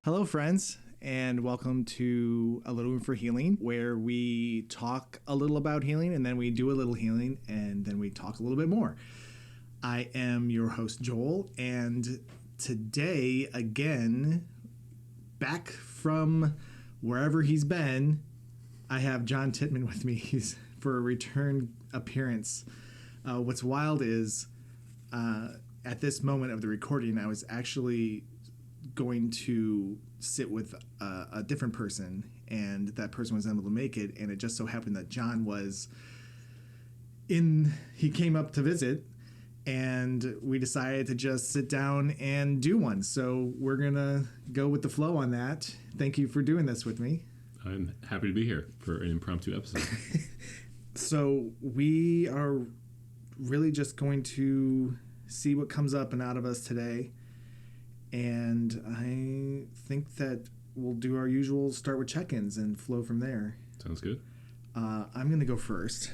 Hello, friends, and welcome to A Little Room for Healing, where we talk a little about healing, and then we do a little healing, and then we talk a little bit more. I am your host, Joel, and today, again, back from wherever he's been, I have John Tittmann with me. He's for a return appearance. What's wild is, at this moment of the recording, I was actually going to sit with a different person, and that person was unable to make it, and it just so happened that John he came up to visit, and we decided to just sit down and do one. So we're gonna go with the flow on that. Thank you for doing this with me. I'm happy to be here for an impromptu episode. So we are really just going to see what comes up and out of us today. And I think that we'll do our usual start with check-ins and flow from there. Sounds good. I'm going to go first.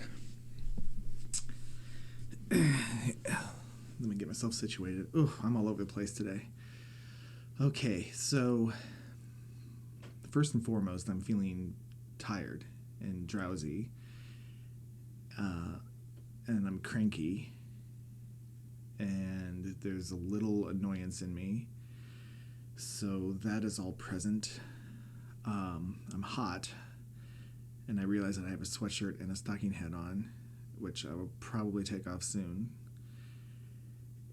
Let me get myself situated. Ooh, I'm all over the place today. Okay, so first and foremost, I'm feeling tired and drowsy. And I'm cranky. And there's a little annoyance in me. So that is all present. I'm hot, and I realize that I have a sweatshirt and a stocking hat on, which I will probably take off soon.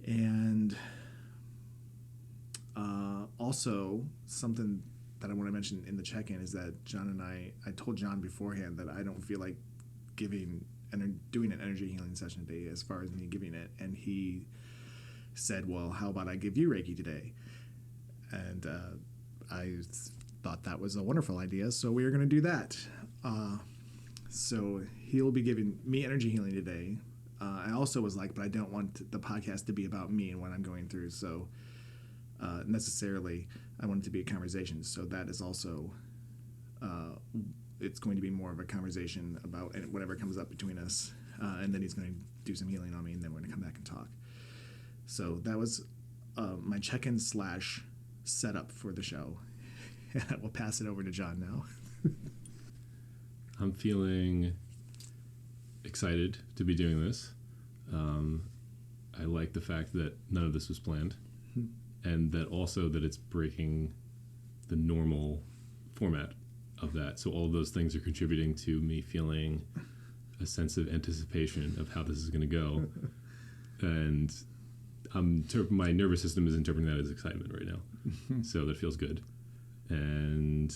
And also, something that I want to mention in the check-in is that John and I told John beforehand that I don't feel like doing an energy healing session today as far as me giving it. And he said, well, how about I give you Reiki today? And I thought that was a wonderful idea, so we are going to do that. So he'll be giving me energy healing today. I also was like, but I don't want the podcast to be about me and what I'm going through, so necessarily I want it to be a conversation. So that is also, it's going to be more of a conversation about whatever comes up between us, and then he's going to do some healing on me, and then we're going to come back and talk. So that was my check-in / setup for the show. And I will pass it over to John now. I'm feeling excited to be doing this. I like the fact that none of this was planned, and that also that it's breaking the normal format of that. So all of those things are contributing to me feeling a sense of anticipation of how this is going to go. And my nervous system is interpreting that as excitement right now. So that feels good. And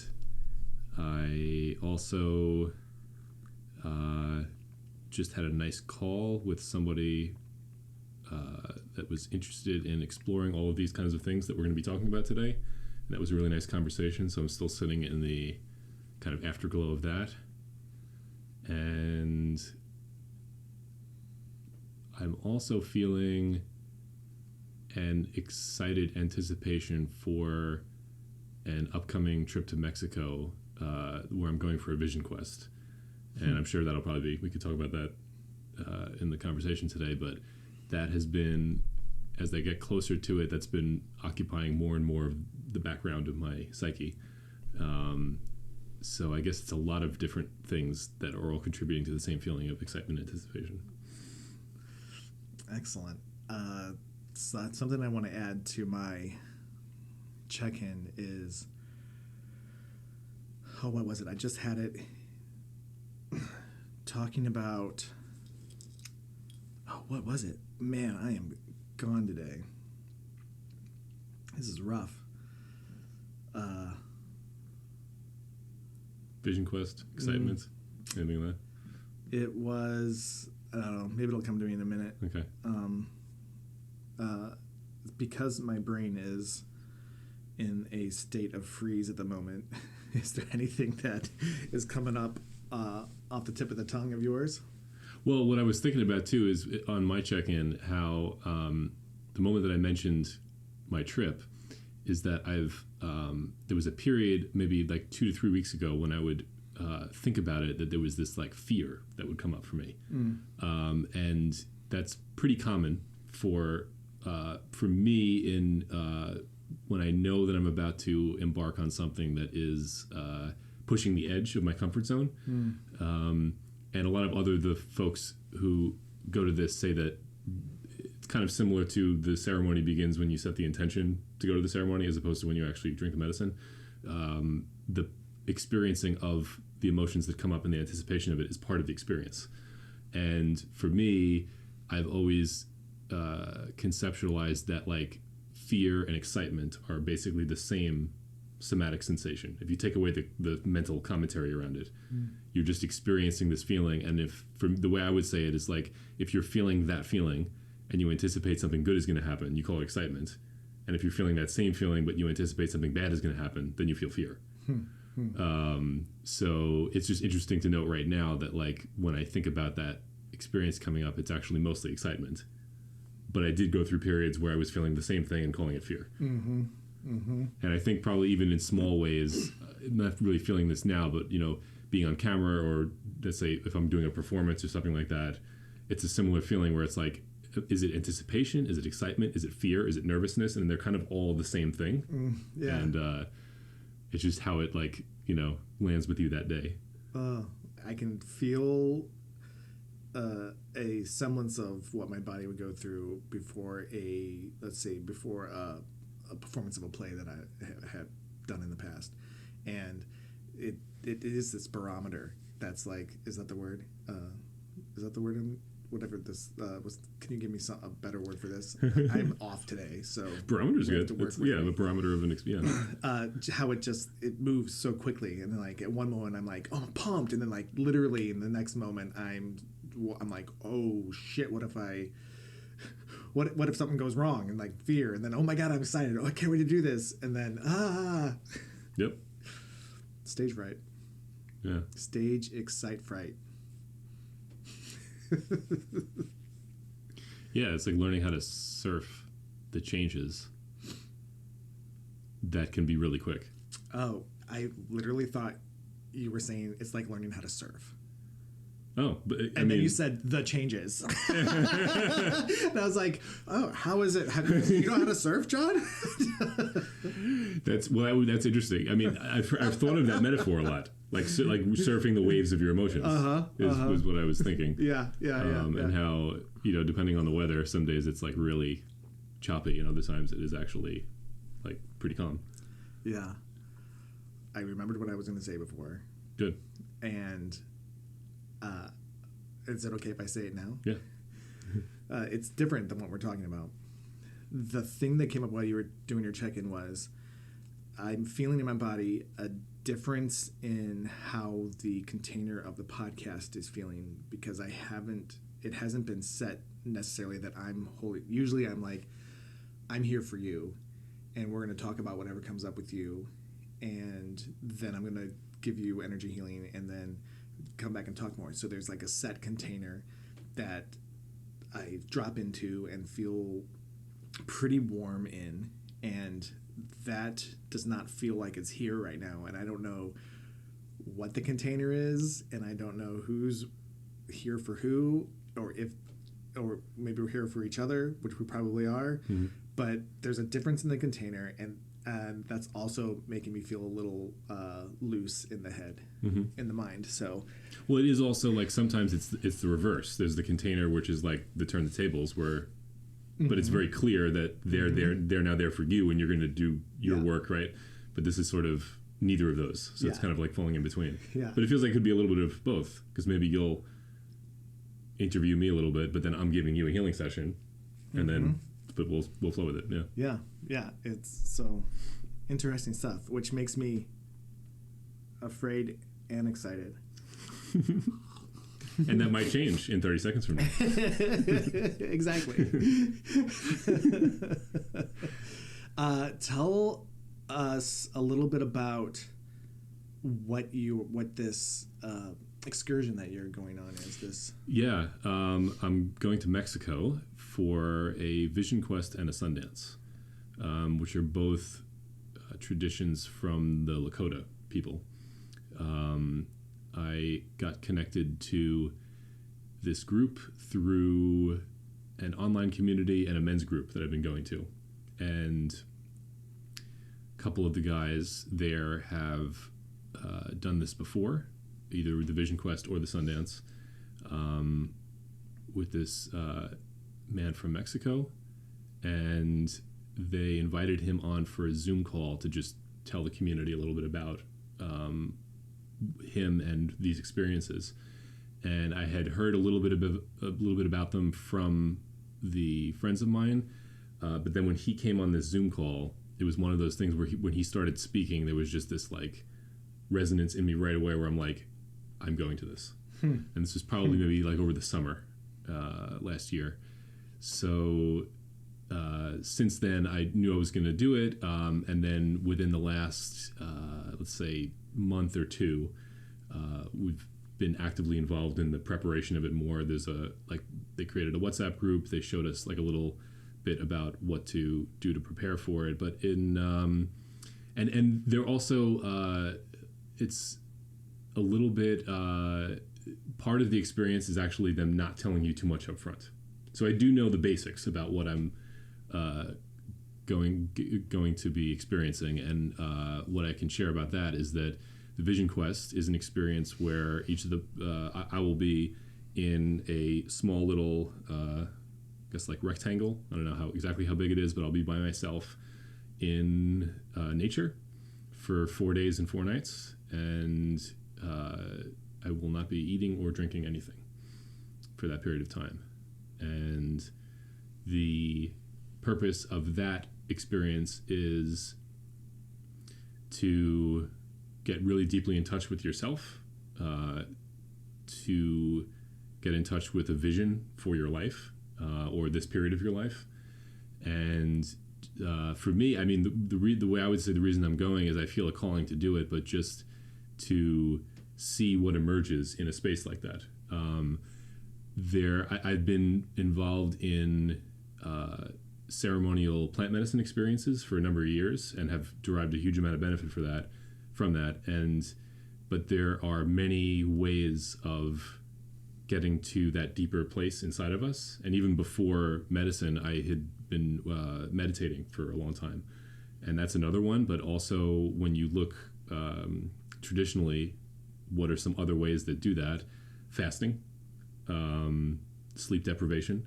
I also just had a nice call with somebody that was interested in exploring all of these kinds of things that we're going to be talking about today. And that was a really nice conversation. So I'm still sitting in the kind of afterglow of that. And I'm also feeling an excited anticipation for an upcoming trip to Mexico, where I'm going for a vision quest. And I'm sure that'll probably be, we could talk about that in the conversation today, but that has been, as I get closer to it, that's been occupying more and more of the background of my psyche. So I guess it's a lot of different things that are all contributing to the same feeling of excitement and anticipation. Excellent. So something I want to add to my check-in is, what was it? I just had it talking about, what was it? Man, I am gone today. This is rough. Vision quest, excitement, anything like that? It was, I don't know, maybe it'll come to me in a minute. Okay. Because my brain is in a state of freeze at the moment, is there anything that is coming up off the tip of the tongue of yours? Well, what I was thinking about too is on my check-in how the moment that I mentioned my trip is that there was a period maybe like 2 to 3 weeks ago when I would think about it, that there was this like fear that would come up for me. And that's pretty common for me in when I know that I'm about to embark on something that is pushing the edge of my comfort zone. And a lot of the folks who go to this say that it's kind of similar to the ceremony begins when you set the intention to go to the ceremony as opposed to when you actually drink the medicine. The experiencing of the emotions that come up and the anticipation of it is part of the experience. And for me, I've always conceptualized that like fear and excitement are basically the same somatic sensation. If you take away the mental commentary around it, you're just experiencing this feeling. And if, from the way I would say it is like, if you're feeling that feeling and you anticipate something good is going to happen, you call it excitement. And if you're feeling that same feeling but you anticipate something bad is going to happen, then you feel fear. So it's just interesting to note right now that like when I think about that experience coming up, it's actually mostly excitement. But I did go through periods where I was feeling the same thing and calling it fear. And I think probably even in small ways, I'm not really feeling this now, but you know, being on camera or let's say if I'm doing a performance or something like that, it's a similar feeling where it's like, is it anticipation? Is it excitement? Is it fear? Is it nervousness? And they're kind of all the same thing. And it's just how it like, you know, lands with you that day. I can feel a semblance of what my body would go through before before a performance of a play that I had done in the past. And it is this barometer that's like, is that the word? Is that the word in whatever this was? Can you give me a better word for this? I'm off today, so barometer's good. The barometer of an experience. How it moves so quickly, and then like at one moment I'm like, oh, I'm pumped, and then like literally in the next moment I'm like, oh shit, what if something goes wrong, and like fear, and then oh my god, I'm excited, oh I can't wait to do this, and then Yep. Stage fright. Yeah. Stage excite fright. Yeah, it's like learning how to surf the changes that can be really quick. Oh, I literally thought you were saying it's like learning how to surf. Oh, but then you said the changes. And I was like, oh, how is it? You know how to surf, John? That's interesting. I mean, I've thought of that metaphor a lot, like surfing the waves of your emotions. Was what I was thinking. Yeah. And how, you know, depending on the weather, some days it's like really choppy, and other times it is actually like pretty calm. Yeah, I remembered what I was going to say before. Good. And is it okay if I say it now? Yeah. It's different than what we're talking about. The thing that came up while you were doing your check-in was I'm feeling in my body a difference in how the container of the podcast is feeling, because it hasn't been set necessarily that I'm holding. Usually I'm like, I'm here for you, and we're going to talk about whatever comes up with you, and then I'm going to give you energy healing, and then come back and talk more. So there's like a set container that I drop into and feel pretty warm in, and that does not feel like it's here right now. And I don't know what the container is, and I don't know who's here for who, or maybe we're here for each other, which we probably are. Mm-hmm. But there's a difference in the container, and that's also making me feel a little loose in the head, in the mind. So, well, it is also like sometimes it's the reverse. There's the container, which is like the turn the tables, where, but it's very clear that they're now there for you, and you're going to do your work, right? But this is sort of neither of those, so it's kind of like falling in between. Yeah. But it feels like it could be a little bit of both, because maybe you'll interview me a little bit, but then I'm giving you a healing session, and then. But we'll flow with it. Yeah. It's so interesting stuff, which makes me afraid and excited. And that might change in 30 seconds from now. Exactly. Tell us a little bit about what this excursion that you're going on is. This. Yeah, I'm going to Mexico for a Vision Quest and a Sundance, which are both traditions from the Lakota people. I got connected to this group through an online community and a men's group that I've been going to. And couple of the guys there have done this before, either the Vision Quest or the Sundance, with this man from Mexico, and they invited him on for a Zoom call to just tell the community a little bit about him and these experiences. And I had heard a little bit about them from the friends of mine, but then when he came on this Zoom call, it was one of those things where when he started speaking, there was just this like resonance in me right away where I'm like, I'm going to this. And this was probably maybe like over the summer last year. So since then, I knew I was going to do it. And then within the last, let's say, month or two, we've been actively involved in the preparation of it more. There's they created a WhatsApp group. They showed us like a little bit about what to do to prepare for it. But and they're also, it's a little bit, part of the experience is actually them not telling you too much up front. So I do know the basics about what I'm going to be experiencing, and what I can share about that is that the Vision Quest is an experience where each of the I will be in a small little, I guess like rectangle. I don't know exactly how big it is, but I'll be by myself in nature for 4 days and 4 nights, and I will not be eating or drinking anything for that period of time. And the purpose of that experience is to get really deeply in touch with yourself, to get in touch with a vision for your life, or this period of your life. And for me, I mean, the way I would say the reason I'm going is I feel a calling to do it, but just to see what emerges in a space like that. I've been involved in ceremonial plant medicine experiences for a number of years and have derived a huge amount of benefit from that. But there are many ways of getting to that deeper place inside of us. And even before medicine, I had been meditating for a long time, and that's another one. But also, when you look traditionally, what are some other ways that do that? Fasting, sleep deprivation,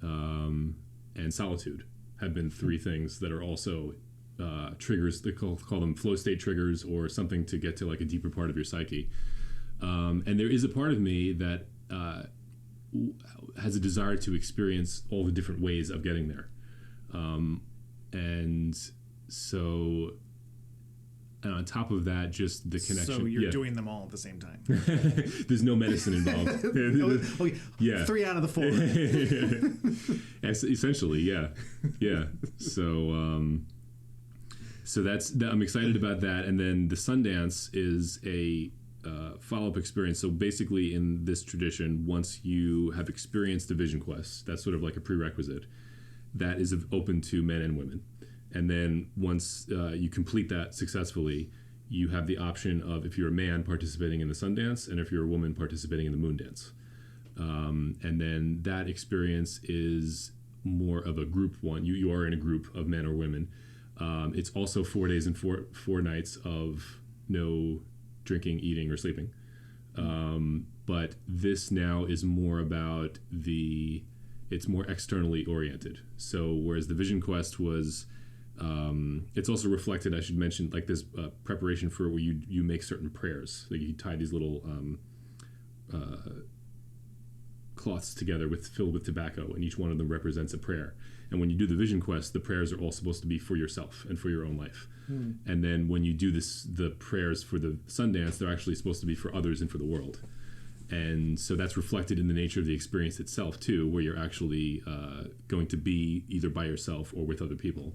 and solitude have been 3 things that are also triggers. They call them flow state triggers, or something to get to like a deeper part of your psyche. And there is a part of me that has a desire to experience all the different ways of getting there. And so, and on top of that, just the connection. So you're doing them all at the same time. There's no medicine involved. Okay. Yeah. 3 out of the 4. Essentially, yeah. So that's I'm excited about that. And then the Sundance is a follow-up experience. So basically, in this tradition, once you have experienced the Vision Quest, that's sort of like a prerequisite. That is open to men and women. And then once you complete that successfully, you have the option of, if you're a man, participating in the Sundance, and if you're a woman, participating in the Moondance. And then that experience is more of a group one. You are in a group of men or women. It's also 4 days and four nights of no drinking, eating, or sleeping. But this now is more about it's more externally oriented. So whereas the Vision Quest was, it's also reflected, I should mention, like this preparation for where you make certain prayers. Like you tie these little cloths together filled with tobacco, and each one of them represents a prayer. And when you do the Vision Quest, the prayers are all supposed to be for yourself and for your own life. And then when you do the prayers for the Sundance, they're actually supposed to be for others and for the world. And so that's reflected in the nature of the experience itself too, where you're actually going to be either by yourself or with other people.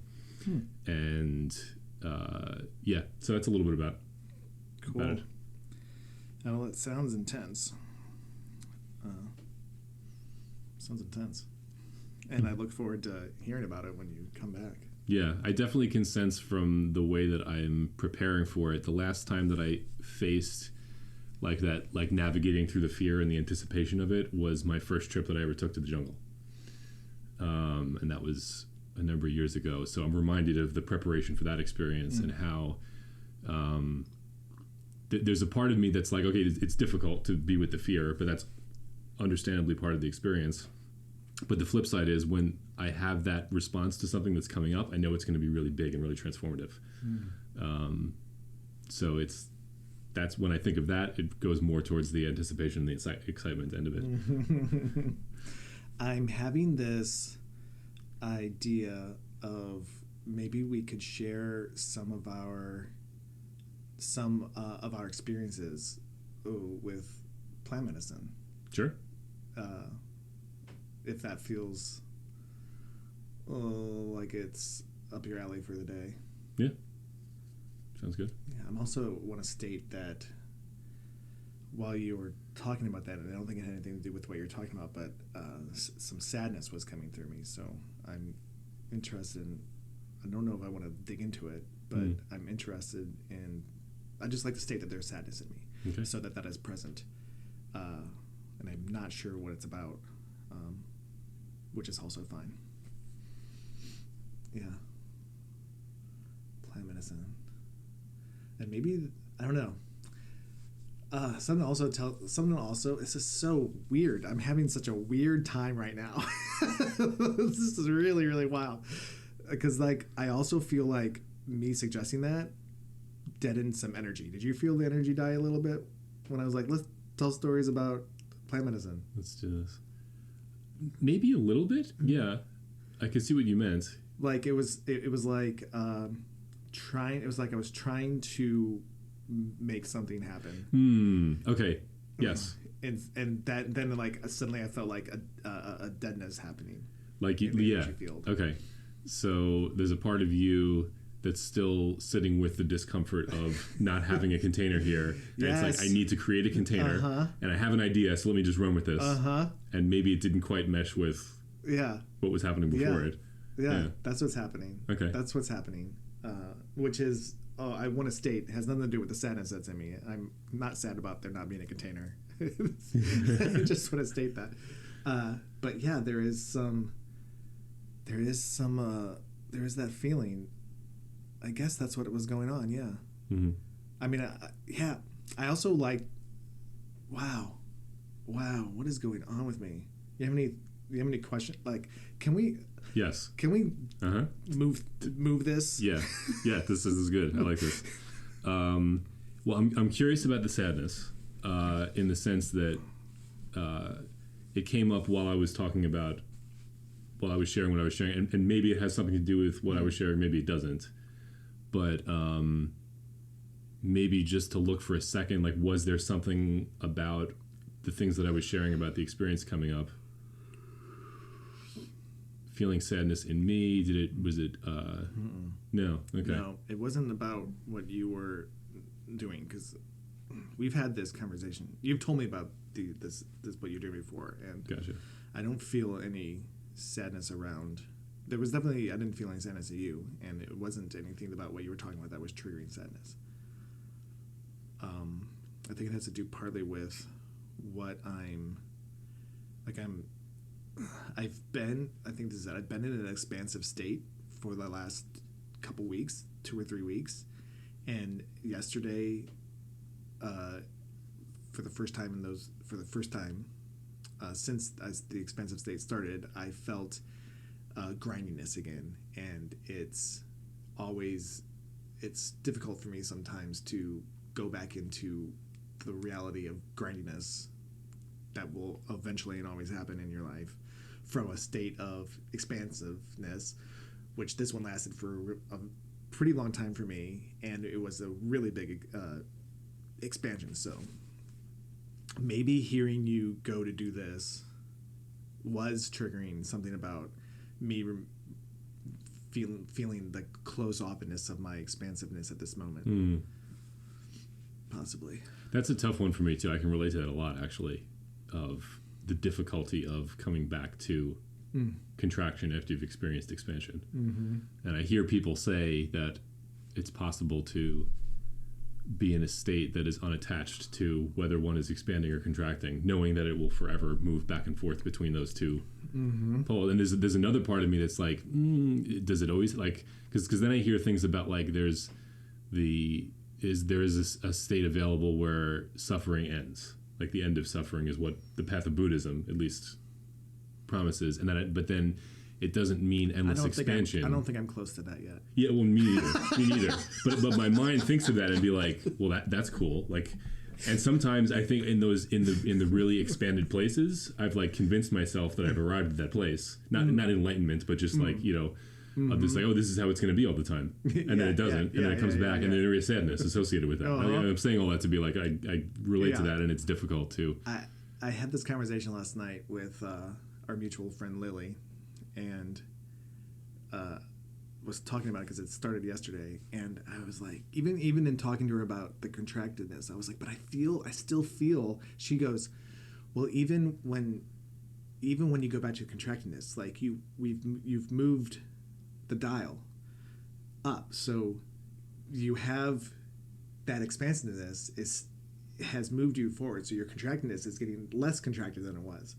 And so that's a little bit about it. Well, it sounds intense. Sounds intense. And I look forward to hearing about it when you come back. Yeah, I definitely can sense from the way that I'm preparing for it. The last time that I faced like that, like navigating through the fear and the anticipation of it, was my first trip that I ever took to the jungle. And that was a number of years ago. So I'm reminded of the preparation for that experience and how there's a part of me that's like, okay, it's difficult to be with the fear, but that's understandably part of the experience. But the flip side is when I have that response to something that's coming up, I know it's going to be really big and really transformative. So that's when I think of that, it goes more towards the anticipation, the excitement end of it. I'm having this idea of maybe we could share some of our experiences with plant medicine. Sure. If that feels like it's up your alley for the day. Yeah. Sounds good. Yeah, I'm also want to state that while you were talking about that, and I don't think it had anything to do with what you're talking about, but some sadness was coming through me. So I'm interested in, I don't know if I want to dig into it, but I'm interested in, I just like to state that there's sadness in me, okay. so that is present. And I'm not sure what it's about, which is also fine. Yeah. Plant medicine. And maybe, I don't know. Something also, this is so weird. I'm having such a weird time right now. This is really, really wild. Because, like, I also feel like me suggesting that deadened some energy. Did you feel the energy die a little bit when I was like, let's tell stories about plant medicine? Let's do this. Maybe a little bit. Yeah. I could see what you meant. Like, it was like, it was like I was trying to make something happen. Okay. Yes. And that then like suddenly I felt like a deadness happening. Like field. Okay. So there's a part of you that's still sitting with the discomfort of not having a container here. And Yes. It's like I need to create a container and I have an idea, so let me just run with this. And maybe it didn't quite mesh with what was happening before it. Yeah, that's what's happening. Okay. That's what's happening. Which is, I want to state, has nothing to do with the sadness that's in me. I'm not sad about there not being a container. I just want to state that. But yeah, there is that feeling. I guess that's what was going on. Yeah. Mm-hmm. I mean, I also like, wow, what is going on with me? You have any questions? Like, can we? Yes. Can we move this? Yeah. This is good. I like this. Well, I'm curious about the sadness, in the sense that it came up while I was sharing what I was sharing, and maybe it has something to do with what I was sharing, maybe it doesn't. But maybe just to look for a second, like, was there something about the things that I was sharing about the experience coming up? Feeling sadness in me? Was it no? Okay. No, it wasn't about what you were doing, because we've had this conversation. You've told me about this what you're doing before, and Gotcha. I don't feel any sadness around. There was definitely, I didn't feel any sadness at you, and it wasn't anything about what you were talking about that was triggering sadness. I think it has to do partly with what I've been in an expansive state for the last couple weeks, 2 or 3 weeks, and yesterday, for the first time since the expansive state started, I felt grindiness again, and it's difficult for me sometimes to go back into the reality of grindiness that will eventually and always happen in your life from a state of expansiveness, which this one lasted for a pretty long time for me, and it was a really big expansion. So maybe hearing you go to do this was triggering something about me feeling the close-offness of my expansiveness at this moment. Possibly. That's a tough one for me too. I can relate to that a lot, actually, of the difficulty of coming back to contraction after you've experienced expansion. And I hear people say that it's possible to be in a state that is unattached to whether one is expanding or contracting, knowing that it will forever move back and forth between those two poles. And there's another part of me that's like, does it always, like, because then I hear things about like there is a state available where suffering ends, like the end of suffering is what the path of Buddhism at least promises, and but then it doesn't mean endless expansion. I don't think I'm close to that yet. Yeah, well, me neither. Me neither. But my mind thinks of that and be like, well, that's cool. Like, and sometimes I think in the really expanded places, I've like convinced myself that I've arrived at that place. Not enlightenment, but just like, you know, of this like, oh, this is how it's going to be all the time, and then it doesn't, and then it comes back, and then there is sadness associated with that. I'm saying all that to be like, I relate to that, and it's difficult to. I had this conversation last night with our mutual friend Lily, and was talking about it because it started yesterday, and I was like, even in talking to her about the contractedness, I was like, but I still feel. She goes, well, even when you go back to contractedness, like you've moved the dial up, so you have that expansiveness has moved you forward, so your contractedness is getting less contracted than it was,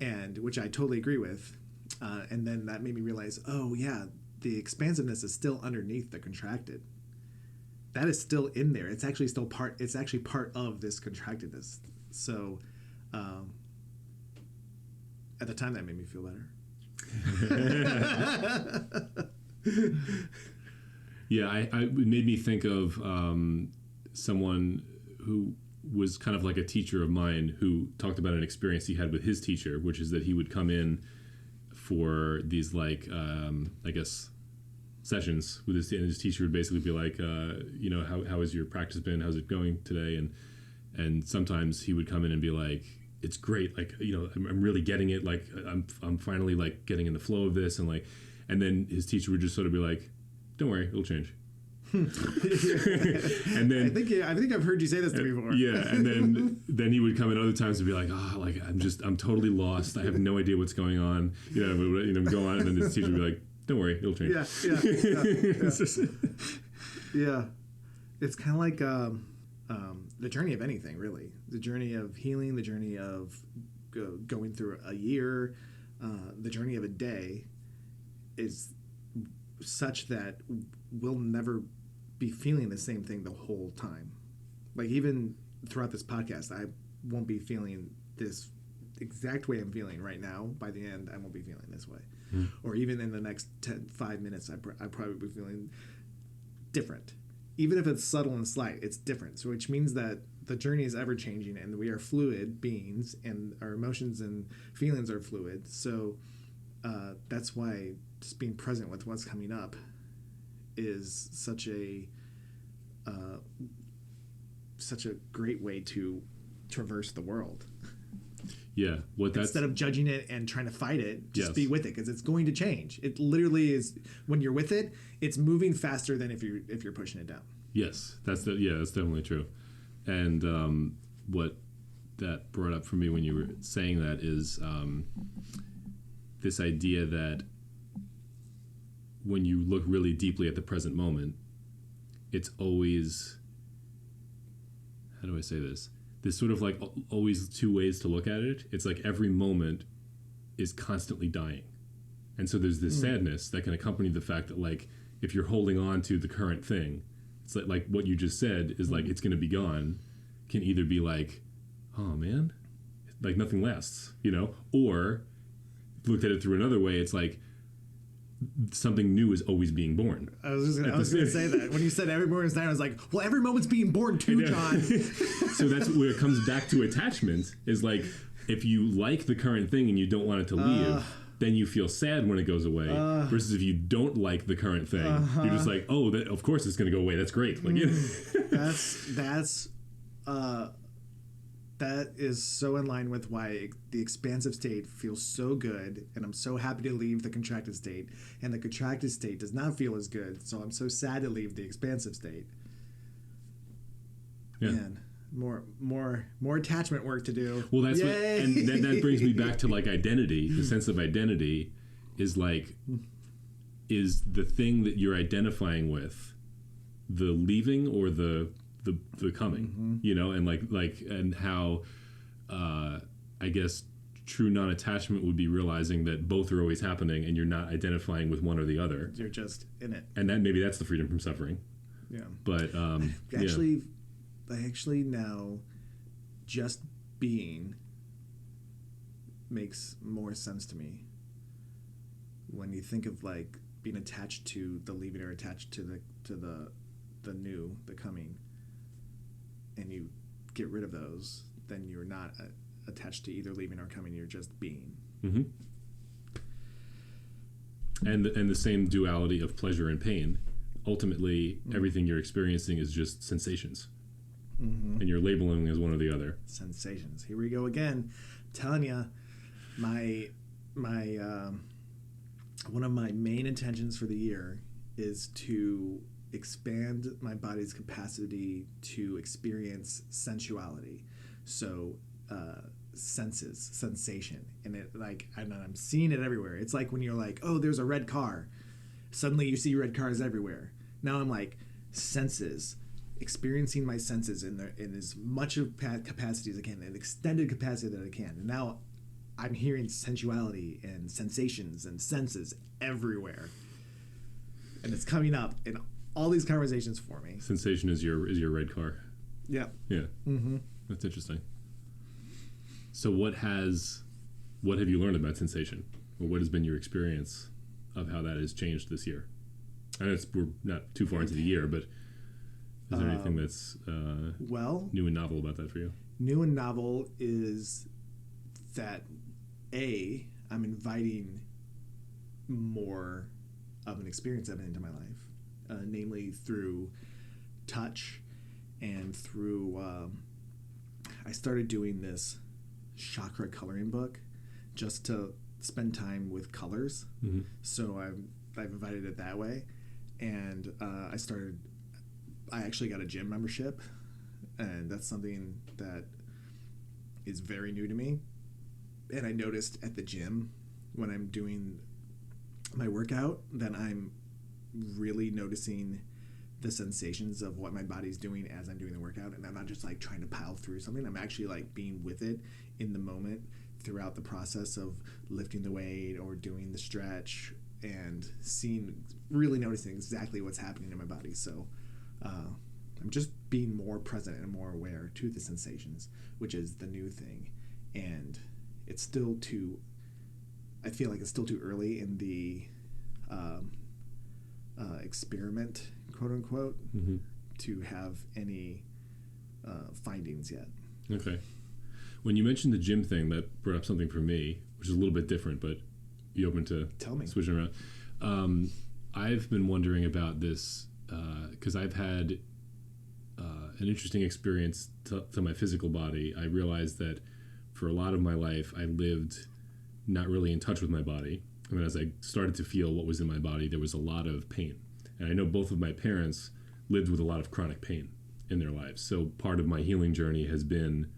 and which I totally agree with. And then that made me realize, oh yeah, the expansiveness is still underneath the contracted. That is still in there. It's actually still part. It's actually part of this contractedness. So, at the time, that made me feel better. Yeah, it made me think of someone who was kind of like a teacher of mine who talked about an experience he had with his teacher, which is that he would come in for these like I guess sessions with his teacher would basically be like, you know, how has your practice been? How's it going today? And sometimes he would come in and be like, it's great, like, you know, I'm really getting it, like I'm finally like getting in the flow of this, and then his teacher would just sort of be like, don't worry, it'll change. And then I think I've heard you say this to me before. Yeah, and then he would come in other times and be like, like I'm totally lost. I have no idea what's going on. You know, go on, and then his teacher would be like, don't worry, it'll change. Yeah. It's kind of like the journey of anything, really. The journey of healing, the journey of going through a year, the journey of a day is such that we'll never be feeling the same thing the whole time. Like even throughout this podcast, I won't be feeling this exact way I'm feeling right now. By the end, I won't be feeling this way. Or even in the next 5 minutes, I probably be feeling different. Even if it's subtle and slight, it's different. So which means that the journey is ever changing, and we are fluid beings, and our emotions and feelings are fluid. So that's why just being present with what's coming up is such a great way to traverse the world. Yeah, instead of judging it and trying to fight it, just be with it, because it's going to change. It literally is. When you're with it, it's moving faster than if you're pushing it down. Yes, that's definitely true. And what that brought up for me when you were saying that is this idea that when you look really deeply at the present moment, it's always, how do I say this? There's sort of like always two ways to look at it. It's like every moment is constantly dying. And so there's this sadness that can accompany the fact that, like, if you're holding on to the current thing, it's like what you just said is like, it's going to be gone, can either be like, oh man, like nothing lasts, you know? Or looked at it through another way, it's like, something new is always being born. I was going to say that. When you said every moment's dying, I was like, well, every moment's being born too, John. So that's where it comes back to attachment, is like, if you like the current thing and you don't want it to leave, then you feel sad when it goes away. Versus if you don't like the current thing, you're just like, oh, of course it's going to go away. That's great. Like, that is so in line with why the expansive state feels so good, and I'm so happy to leave the contracted state, and the contracted state does not feel as good, so I'm so sad to leave the expansive state. Yeah. Man, more attachment work to do. Well, that's and that brings me back to like identity. The sense of identity is like, is the thing that you're identifying with the leaving or the the coming, and and how I guess true non-attachment would be realizing that both are always happening and you're not identifying with one or the other. You're just in it. And then maybe that's the freedom from suffering. Yeah. But I actually now just being makes more sense to me. When you think of like being attached to the leaving or attached to the new, the coming, and you get rid of those, then you're not attached to either leaving or coming. You're just being. Mm-hmm. And the same duality of pleasure and pain. Ultimately, everything you're experiencing is just sensations, and you're labeling as one or the other. Sensations. Here we go again. Telling you, my one of my main intentions for the year is to expand my body's capacity to experience sensuality. So senses, sensation, and I'm seeing it everywhere. It's like when you're like, oh, there's a red car, suddenly you see red cars everywhere. Now I'm like, senses, experiencing my senses in as much of capacity as I can, an extended capacity that I can. And now I'm hearing sensuality and sensations and senses everywhere, and it's coming up in all these conversations for me. Sensation is your red car. Yeah. Yeah. Mm-hmm. That's interesting. So what have you learned about sensation? Or what has been your experience of how that has changed this year? I know we're not too far into the year, but is there anything that's new and novel about that for you? New and novel is that I'm inviting more of an experience of it into my life, namely through touch and through I started doing this chakra coloring book just to spend time with colors. Mm-hmm. So I've invited it that way, and I actually got a gym membership, and that's something that is very new to me. And I noticed at the gym when I'm doing my workout that I'm really noticing the sensations of what my body's doing as I'm doing the workout, and I'm not just like trying to pile through something. I'm actually like being with it in the moment throughout the process of lifting the weight or doing the stretch, and really noticing exactly what's happening in my body. So I'm just being more present and more aware to the sensations, which is the new thing. And it's still I feel like it's still too early in the experiment, quote unquote, to have any findings yet. Okay. When you mentioned the gym thing, that brought up something for me, which is a little bit different, but you open to tell me switching around. I've been wondering about this because I've had an interesting experience to my physical body. I realized that for a lot of my life, I lived not really in touch with my body. And then as I started to feel what was in my body, there was a lot of pain. And I know both of my parents lived with a lot of chronic pain in their lives. So part of my healing journey has been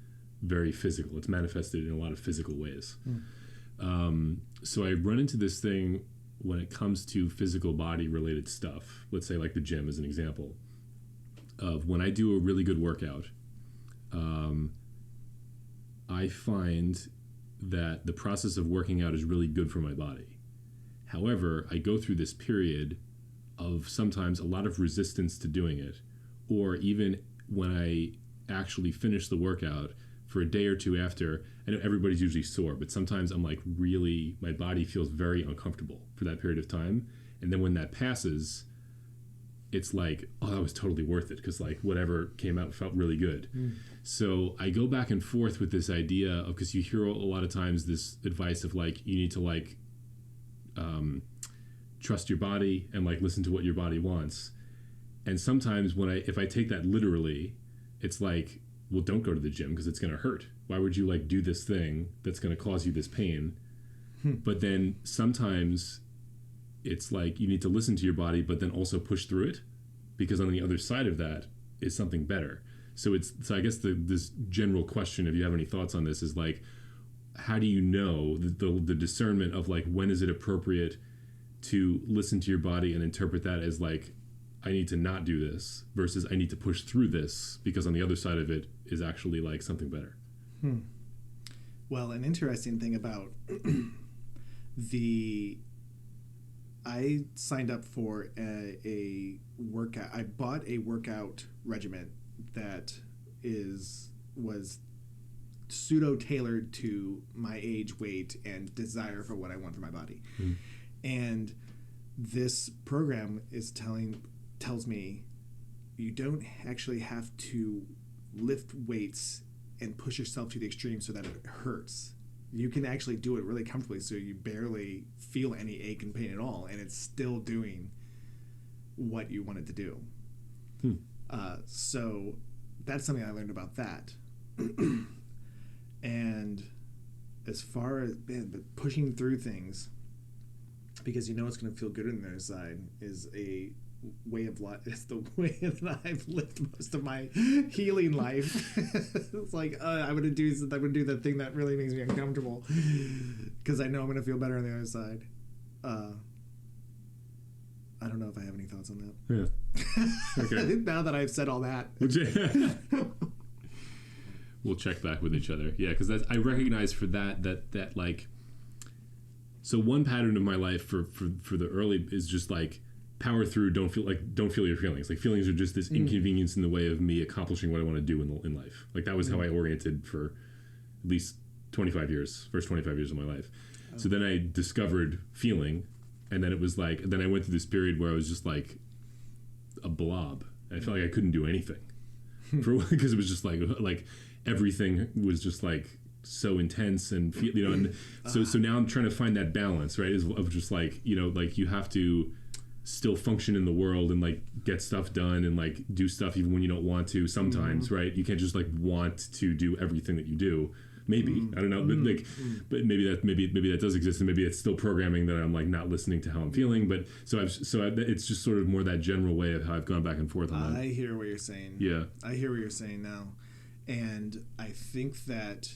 very physical. It's manifested in a lot of physical ways. So I run into this thing when it comes to physical body related stuff. Let's say like the gym as an example of when I do a really good workout, I find that the process of working out is really good for my body. However, I go through this period of sometimes a lot of resistance to doing it, or even when I actually finish the workout for a day or two after, I know everybody's usually sore, but sometimes I'm like really, my body feels very uncomfortable for that period of time. And then when that passes, it's like, oh, that was totally worth it because like whatever came out felt really good. So I go back and forth with this idea of, because you hear a lot of times this advice of like, you need to like trust your body and like listen to what your body wants. And sometimes if I take that literally, it's like, well, don't go to the gym because it's going to hurt. Why would you like do this thing that's going to cause you this pain? But then sometimes it's like you need to listen to your body, but then also push through it, because on the other side of that is something better. So I guess this general question, if you have any thoughts on this, is like, how do you know the discernment of like when is it appropriate to listen to your body and interpret that as like I need to not do this versus I need to push through this because on the other side of it is actually like something better. Well, an interesting thing about I signed up for a workout. I bought a workout regimen that was pseudo tailored to my age, weight, and desire for what I want for my body. And this program tells me you don't actually have to lift weights and push yourself to the extreme so that it hurts. You can actually do it really comfortably so you barely feel any ache and pain at all, and it's still doing what you want it to do. So that's something I learned about that. And as far as pushing through things, because you know it's going to feel good on the other side, is a way of life. It's the way that I've lived most of my healing life. It's like I'm going to do the thing that really makes me uncomfortable because I know I'm going to feel better on the other side. I don't know if I have any thoughts on that. Yeah. Okay. Now that I've said all that. We'll check back with each other. Yeah, because I recognize for that like. So one pattern of my life for the early is just like power through. Don't feel your feelings. Like feelings are just this inconvenience in the way of me accomplishing what I want to do in life. Like that was how I oriented for at least 25 years, first 25 years of my life. Oh. So then I discovered feeling, and then it was like then I went through this period where I was just like a blob. I felt like I couldn't do anything because it was just like everything was just like so intense and and so now I'm trying to find that balance, right, of just like like you have to still function in the world and like get stuff done and like do stuff even when you don't want to sometimes, right? You can't just like want to do everything that you do. Maybe I don't know, but maybe that does exist, and maybe it's still programming that I'm like not listening to how I'm feeling. But it's just sort of more that general way of how I've gone back and forth on that. I hear what you're saying. Yeah, I hear what you're saying now, and I think that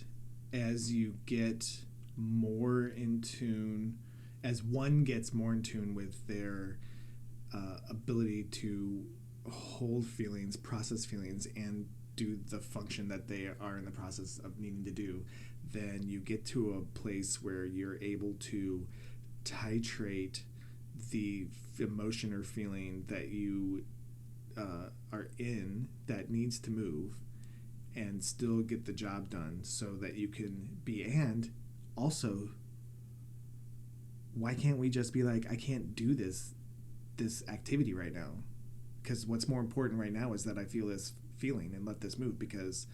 as you get more in tune, as one gets more in tune with their ability to hold feelings, process feelings, and do the function that they are in the process of needing to do, then you get to a place where you're able to titrate the emotion or feeling that you are in that needs to move and still get the job done so that you can be. And also, why can't we just be like, I can't do this activity right now, because what's more important right now is that I feel this feeling and let this move, because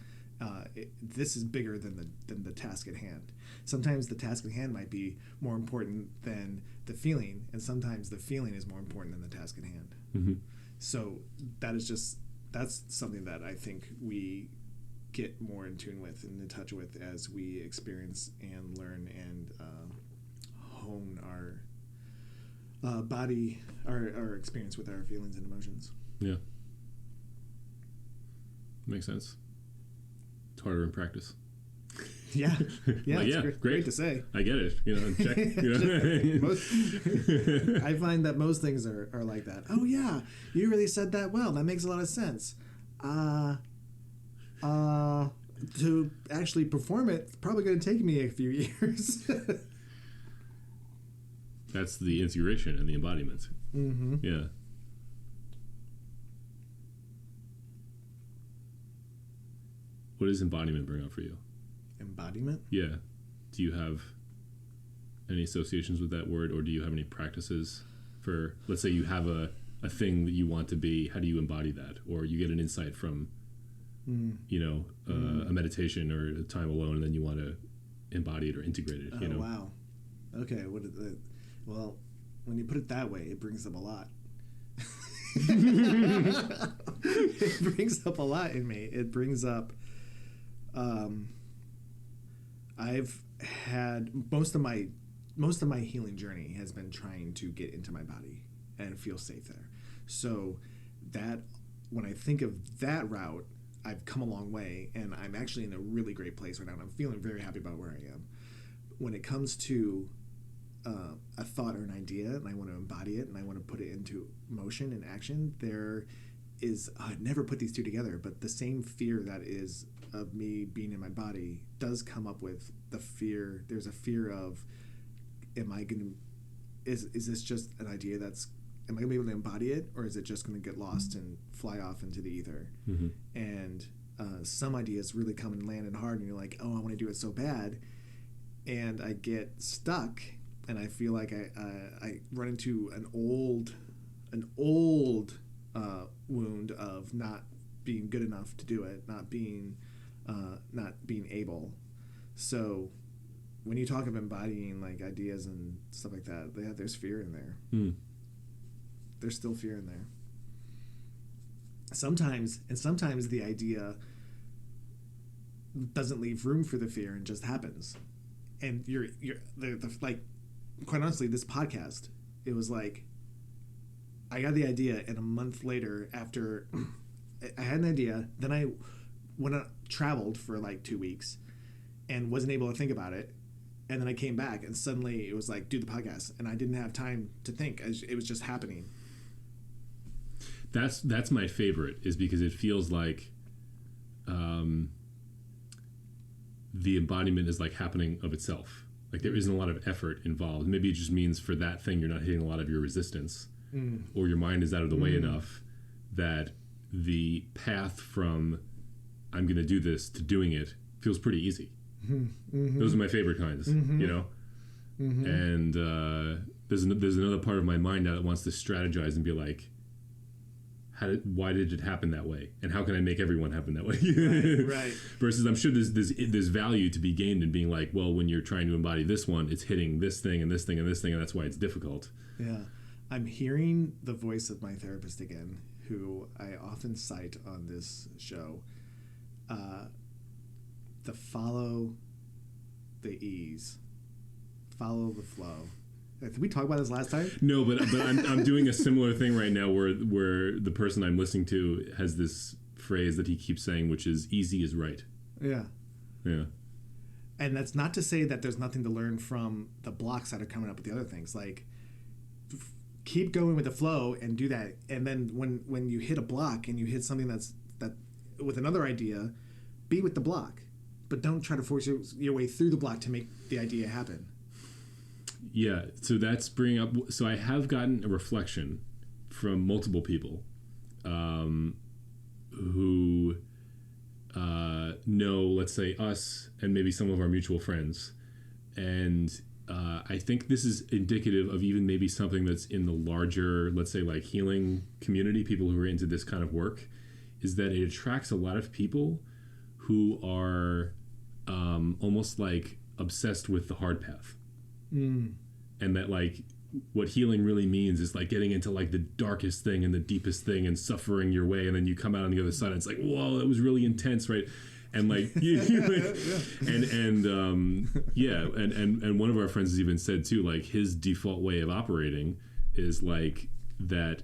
this is bigger than the task at hand. Sometimes the task at hand might be more important than the feeling, and sometimes the feeling is more important than the task at hand. So that's something that I think we get more in tune with and in touch with as we experience and learn and hone our body, our experience with our feelings and emotions. Yeah. Makes sense. It's harder in practice. Yeah. Yeah. Like, it's great to say. I get it. Check. I find that most things are like that. Oh yeah, you really said that well. That makes a lot of sense. To actually perform it, it's probably going to take me a few years. That's the integration and the embodiment. Yeah. What does embodiment bring up for you? Embodiment? Yeah. Do you have any associations with that word, or do you have any practices for, let's say you have a thing that you want to be, how do you embody that? Or you get an insight from, a meditation or a time alone, and then you want to embody it or integrate it, Oh, wow. Okay. Well, when you put it that way, it brings up a lot. It brings up a lot in me. It brings up I've had most of my healing journey has been trying to get into my body and feel safe there. So that when I think of that route, I've come a long way, and I'm actually in a really great place right now, and I'm feeling very happy about where I am. When it comes to a thought or an idea, and I want to embody it, and I want to put it into motion and action, there is I never put these two together, but the same fear that is of me being in my body does come up with the fear. There's a fear of, am I going to, is this just an idea that's, am I going to be able to embody it, or is it just going to get lost and fly off into the ether? Mm-hmm. And some ideas really come and land and hard, and you're like, oh, I want to do it so bad, and I get stuck, and I feel like I run into an old wound of not being good enough to do it, not being able. So when you talk of embodying like ideas and stuff like that, there's fear in there. There's still fear in there. Sometimes the idea doesn't leave room for the fear and just happens. And you're like, quite honestly, this podcast, it was like, I got the idea, and a month later, after I had an idea, then I traveled for like 2 weeks and wasn't able to think about it. And then I came back, and suddenly it was like, do the podcast. And I didn't have time to think. It was just happening. That's my favorite, is because it feels like the embodiment is like happening of itself. Like there isn't a lot of effort involved. Maybe it just means for that thing you're not hitting a lot of your resistance, or your mind is out of the way enough that the path from I'm going to do this to doing it feels pretty easy. Mm-hmm. Those are my favorite kinds, you know? Mm-hmm. And there's another part of my mind now that wants to strategize and be like, why did it happen that way? And how can I make everyone happen that way? Right. Versus I'm sure there's value to be gained in being like, well, when you're trying to embody this one, it's hitting this thing and this thing and this thing, and that's why it's difficult. Yeah. I'm hearing the voice of my therapist again, who I often cite on this show. The follow the ease. Follow the flow. Did we talk about this last time? No, but I'm doing a similar thing right now where the person I'm listening to has this phrase that he keeps saying, which is easy is right. Yeah. Yeah. And that's not to say that there's nothing to learn from the blocks that are coming up with the other things. Like, keep going with the flow and do that. And then when you hit a block and you hit something that with another idea, be with the block. But don't try to force your way through the block to make the idea happen. Yeah, so that's bringing up... So I have gotten a reflection from multiple people who know, let's say, us and maybe some of our mutual friends. And I think this is indicative of even maybe something that's in the larger, let's say, like healing community, people who are into this kind of work, is that it attracts a lot of people who are almost like obsessed with the hard path. And that like what healing really means is like getting into like the darkest thing and the deepest thing and suffering your way, and then you come out on the other side and it's like, whoa, that was really intense, right? And like and one of our friends has even said too, like his default way of operating is like that,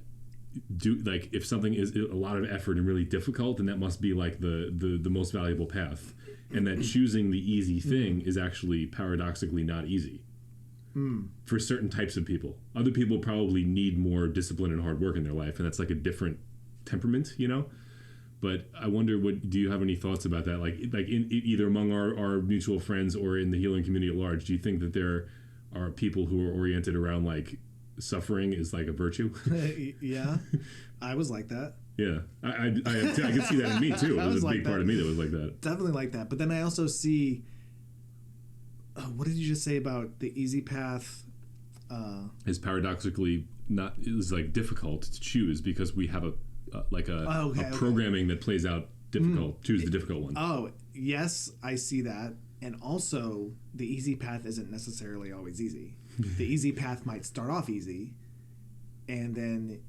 like if something is a lot of effort and really difficult, then that must be like the most valuable path, and that choosing the easy thing is actually paradoxically not easy. For certain types of people. Other people probably need more discipline and hard work in their life, and that's like a different temperament, you know? But I wonder, do you have any thoughts about that? Like in either among our mutual friends or in the healing community at large, do you think that there are people who are oriented around like suffering is like a virtue? Yeah, I was like that. Yeah, I can see that in me too. It was a big part of me that was like that. Definitely like that. But then I also see... what did you just say about the easy path? Is paradoxically not, is like difficult to choose because we have a programming that plays out difficult. Choose the difficult one. Oh, yes, I see that. And also, the easy path isn't necessarily always easy. The easy path might start off easy, and then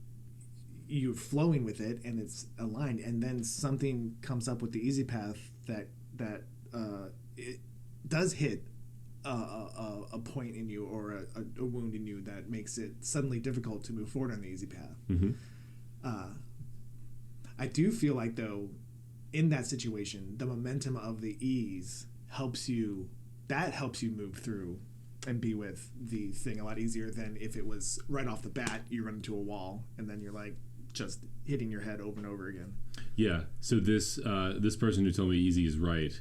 you're flowing with it, and it's aligned, and then something comes up with the easy path that it does hit a point in you or a wound in you that makes it suddenly difficult to move forward on the easy path. I do feel like, though, in that situation, the momentum of the ease helps you move through and be with the thing a lot easier than if it was right off the bat you run into a wall and then you're like just hitting your head over and over again. Yeah. So this person who told me easy is right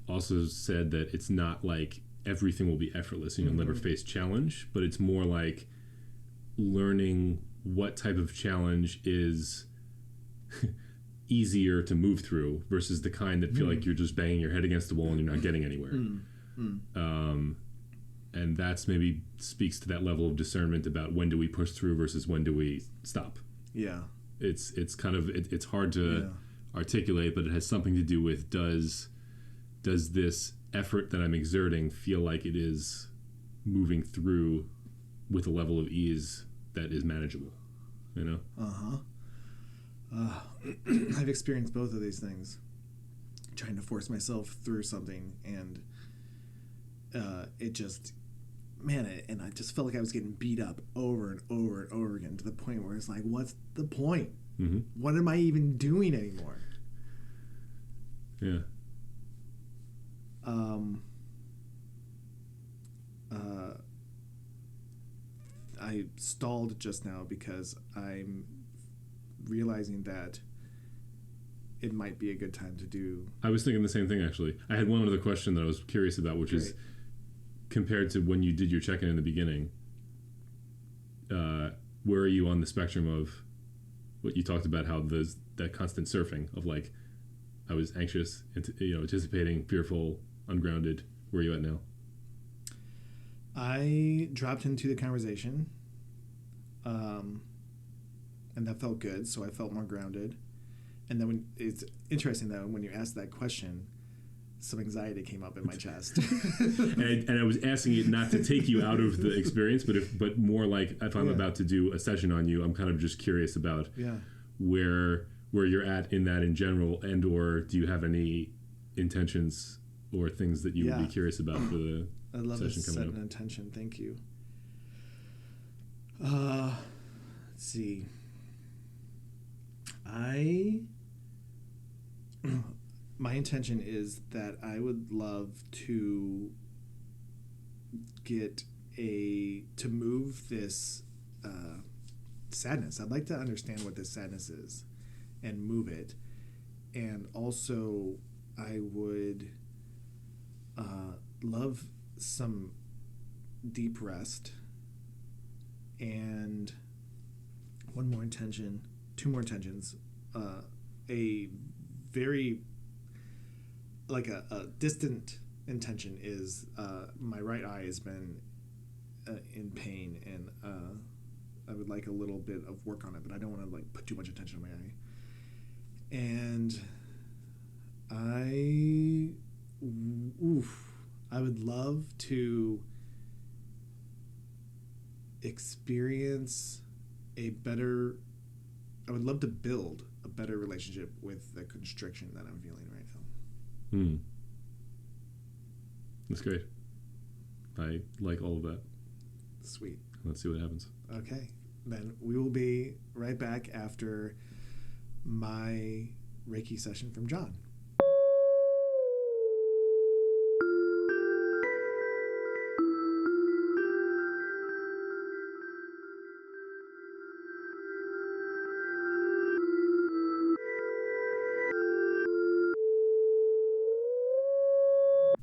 also said that it's not like everything will be effortless and you'll never face challenge, but it's more like learning what type of challenge is easier to move through versus the kind that feel like you're just banging your head against the wall and you're not getting anywhere. And that's maybe speaks to that level of discernment about when do we push through versus when do we stop. Yeah. It's kind of it's hard to articulate, but it has something to do with does this effort that I'm exerting feel like it is moving through with a level of ease that is manageable, you know? I've experienced both of these things, trying to force myself through something, and it just, and I just felt like I was getting beat up over and over and over again to the point where it's like, what's the point? What am I even doing anymore? Yeah. I stalled just now because I'm realizing that it might be a good time to do. I was thinking the same thing, actually. I had one other question that I was curious about, which is compared to when you did your check-in in the beginning, where are you on the spectrum of what you talked about, how there's that constant surfing of like, I was anxious, anticipating, fearful, ungrounded. Where are you at now? I dropped into the conversation, and that felt good, so I felt more grounded. And then it's interesting that when you asked that question, some anxiety came up in my chest. and I was asking it not to take you out of the experience, but more like if I'm about to do a session on you, I'm kind of just curious about where you're at in that in general, and or do you have any intentions or things that you would be curious about for the I'd love to set an intention. Thank you. Let's see. My intention is that I would love to move this sadness. I'd like to understand what this sadness is and move it. And also, I would love some deep rest, and two more intentions. A very a distant intention is my right eye has been in pain, and I would like a little bit of work on it, but I don't want to put too much attention on my eye. And I would love to experience I would love to build a better relationship with the constriction that I'm feeling right now. That's great. I like all of that. Sweet. Let's see what happens. Okay. Then we will be right back after my Reiki session from John.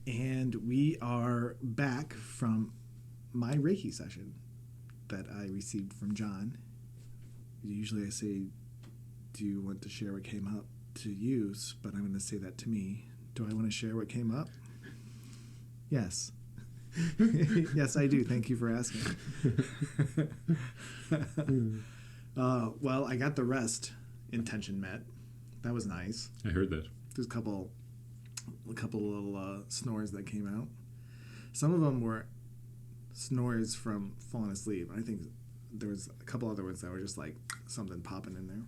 And we are back from my Reiki session that I received from John. Usually I say, do you want to share what came up to you? But I'm going to say that to me. Do I want to share what came up? Yes. Yes, I do. Thank you for asking. Well, I got the rest intention met. That was nice. I heard that. There's a couple little snores that came out. Some of them were snores from falling asleep. I think there was a couple other ones that were just like something popping in there.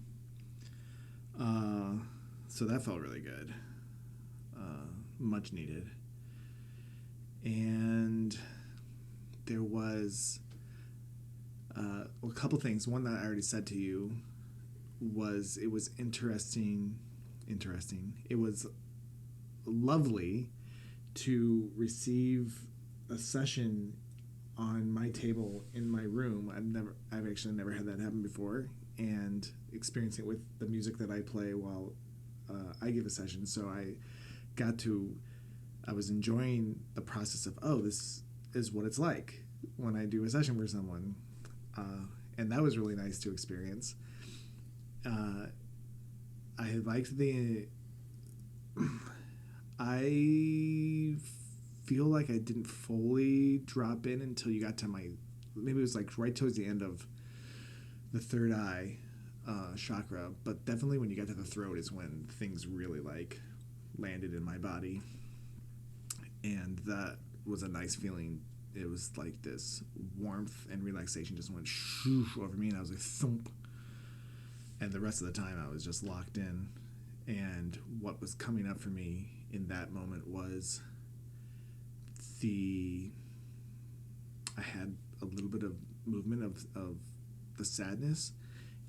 So that felt really good. Much needed. And there was a couple things. One that I already said to you was it was interesting. It was lovely to receive a session on my table in my room. I've actually never had that happen before, and experiencing it with the music that I play while I give a session. So I was enjoying the process of, oh, this is what it's like when I do a session for someone, and that was really nice to experience. I liked I feel like I didn't fully drop in until you got to maybe it was like right towards the end of the third eye chakra, but definitely when you got to the throat is when things really like landed in my body, and that was a nice feeling. It was like this warmth and relaxation just went shoosh over me, and I was like thump, and the rest of the time I was just locked in. And what was coming up for me in that moment was I had a little bit of movement of the sadness,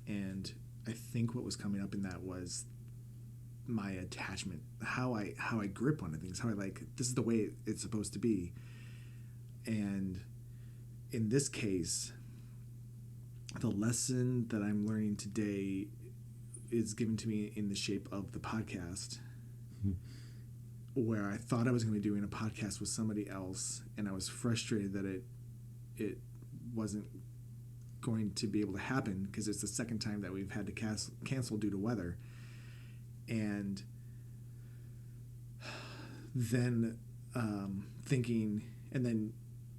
and I think what was coming up in that was my attachment, how I grip onto things, how I like, this is the way it's supposed to be. And in this case, the lesson that I'm learning today is given to me in the shape of the podcast, where I thought I was going to be doing a podcast with somebody else, and I was frustrated that it wasn't going to be able to happen because it's the second time that we've had to cancel due to weather. And then thinking, and then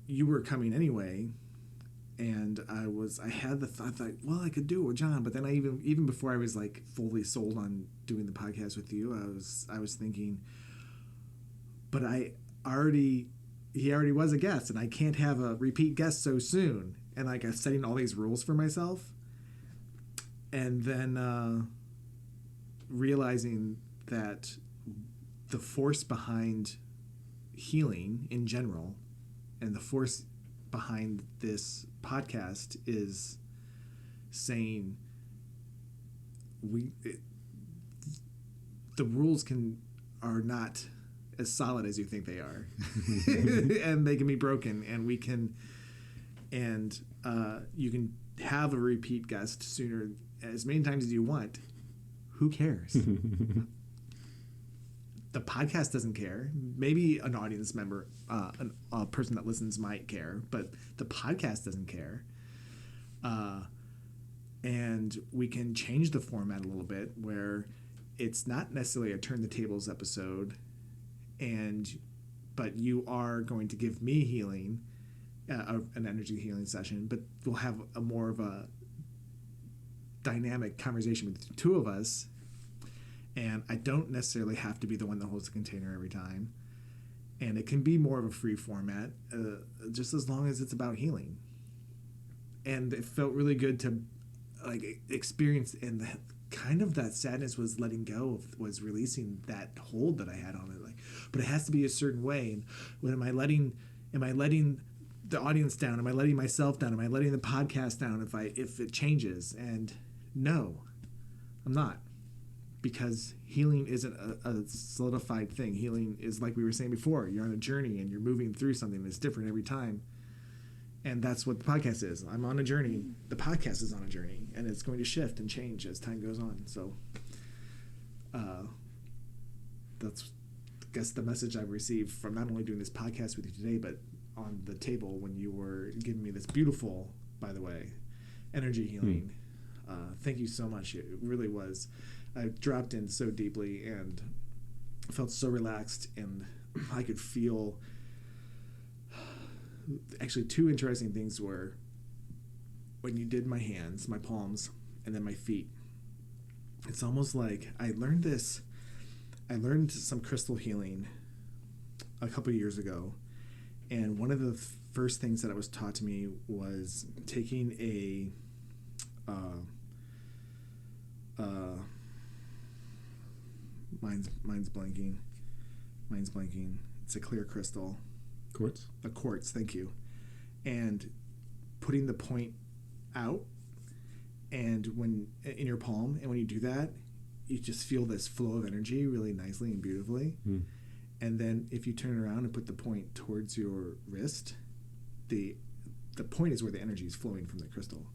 you were coming anyway, and I had the thought that, well, I could do it with John, but then I even before I was like fully sold on doing the podcast with you, I was thinking, but he already was a guest, and I can't have a repeat guest so soon, and like I'm setting all these rules for myself, and then realizing that the force behind healing in general, and the force behind this podcast is saying the rules are not as solid as you think they are, and they can be broken, and you can have a repeat guest sooner, as many times as you want. Who cares? The podcast doesn't care. Maybe an audience member, a person that listens might care, but the podcast doesn't care. And we can change the format a little bit, where it's not necessarily a turn the tables episode, but you are going to give me healing, an energy healing session, but we'll have more of a dynamic conversation with the two of us. And I don't necessarily have to be the one that holds the container every time. And it can be more of a free format, just as long as it's about healing. And it felt really good to like experience, and kind of that sadness was letting go of, was releasing that hold that I had on it. Like, but it has to be a certain way. And when am I letting the audience down? Am I letting myself down? Am I letting the podcast down if it changes? And no, I'm not. Because healing isn't a solidified thing. Healing is, like we were saying before, you're on a journey and you're moving through something that's different every time. And that's what the podcast is. I'm on a journey. The podcast is on a journey, and it's going to shift and change as time goes on. So that's, I guess, the message I've received from not only doing this podcast with you today, but on the table when you were giving me this beautiful, by the way, energy healing. Thank you so much. It really was. I dropped in so deeply and felt so relaxed, and I could feel. Actually, two interesting things were when you did my hands, my palms, and then my feet. It's almost like I learned some crystal healing a couple of years ago, and one of the first things that it was taught to me was taking a mine's blanking. It's a clear crystal. Quartz? A quartz, thank you. And putting the point out, and when in your palm, and when you do that, you just feel this flow of energy really nicely and beautifully. And then if you turn it around and put the point towards your wrist, the the point is where the energy is flowing from the crystal.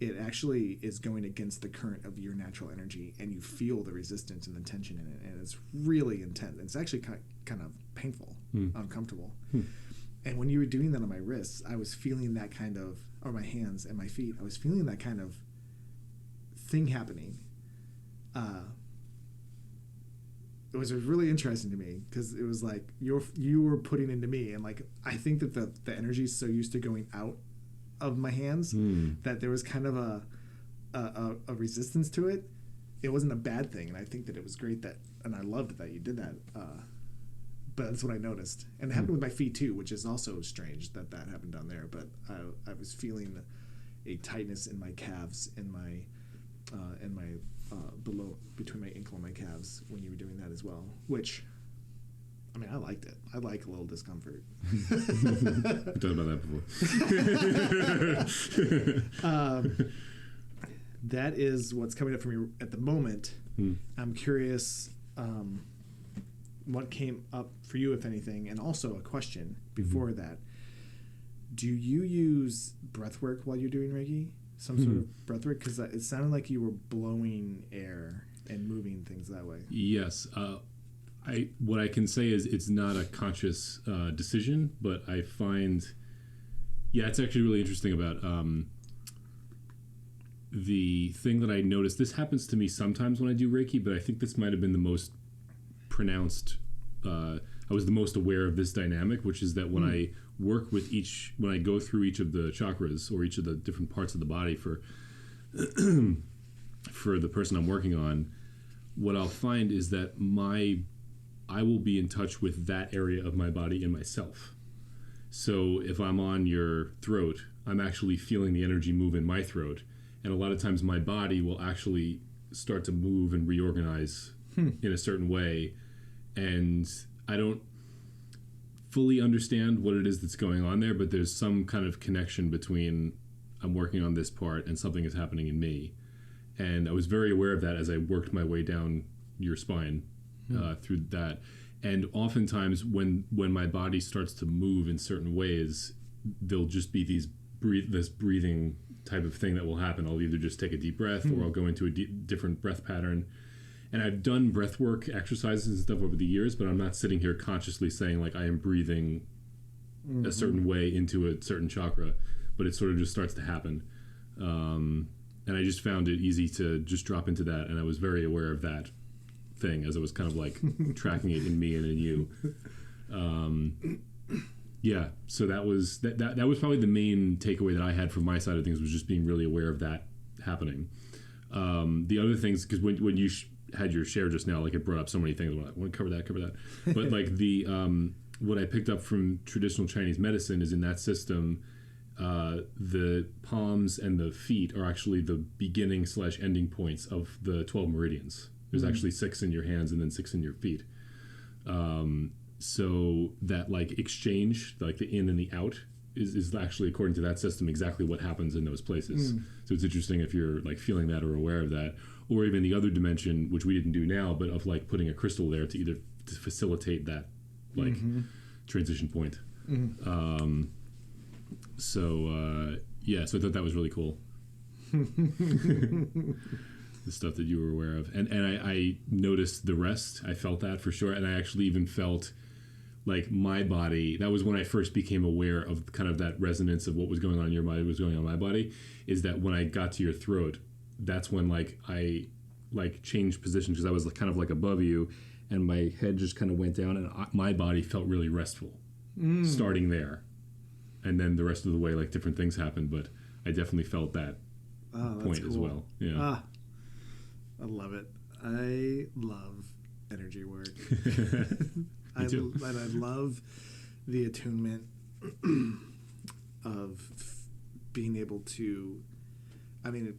It actually is going against the current of your natural energy, and you feel the resistance and the tension in it, and it's really intense. It's actually kind of painful, uncomfortable. And when you were doing that on my wrists, I was feeling that kind of, or my hands and my feet, I was feeling that kind of thing happening. It was really interesting to me because it was like you were putting into me, and like I think that the energy is so used to going out of my hands that there was kind of a resistance to it. It wasn't a bad thing, and I think that it was great that, and I loved that you did that. But that's what I noticed, and it happened with my feet too, which is also strange that happened down there. But I was feeling a tightness in my calves and my below, between my ankle and my calves when you were doing that as well, which, I mean, I liked it. I like a little discomfort. I've done about that before. That is what's coming up for me at the moment. I'm curious what came up for you, if anything, and also a question before that. Do you use breath work while you're doing Reiki? Some sort of breath work? Because it sounded like you were blowing air and moving things that way. Yes. What I can say is it's not a conscious decision, but I find, it's actually really interesting about the thing that I noticed. This happens to me sometimes when I do Reiki, but I think this might have been the most pronounced. I was the most aware of this dynamic, which is that when I work with when I go through each of the chakras or each of the different parts of the body for the person I'm working on, what I'll find is that I will be in touch with that area of my body in myself. So if I'm on your throat, I'm actually feeling the energy move in my throat. And a lot of times my body will actually start to move and reorganize in a certain way. And I don't fully understand what it is that's going on there, but there's some kind of connection between I'm working on this part and something is happening in me. And I was very aware of that as I worked my way down your spine through that. And oftentimes when my body starts to move in certain ways, there'll just be this breathing type of thing that will happen. I'll either just take a deep breath or I'll go into a different breath pattern. And I've done breath work exercises and stuff over the years, but I'm not sitting here consciously saying like I am breathing a certain way into a certain chakra, but it sort of just starts to happen. And I just found it easy to just drop into that, and I was very aware of that thing as I was kind of like tracking it in me and in you. So that was that was probably the main takeaway that I had from my side of things, was just being really aware of that happening. The other things, because when you had your share just now, like it brought up so many things. I want to cover that. But like the what I picked up from traditional Chinese medicine is in that system, the palms and the feet are actually the beginning / ending points of the 12 meridians. There's actually 6 in your hands and then 6 in your feet. So that like exchange, like the in and the out, is actually, according to that system, exactly what happens in those places. So it's interesting if you're like feeling that or aware of that, or even the other dimension, which we didn't do now, but of like putting a crystal there to facilitate that like transition point. So I thought that was really cool. The stuff that you were aware of, and I noticed the rest. I felt that for sure, and I actually even felt like my body. That was when I first became aware of kind of that resonance of what was going on in your body was going on in my body. Is that when I got to your throat, that's when like I like changed position, because I was kind of like above you, and my head just kind of went down, and my body felt really restful starting there, and then the rest of the way like different things happened, but I definitely felt that point cool. as well. Yeah. I love it. I love energy work. Me too. And I love the attunement of being able to, I mean,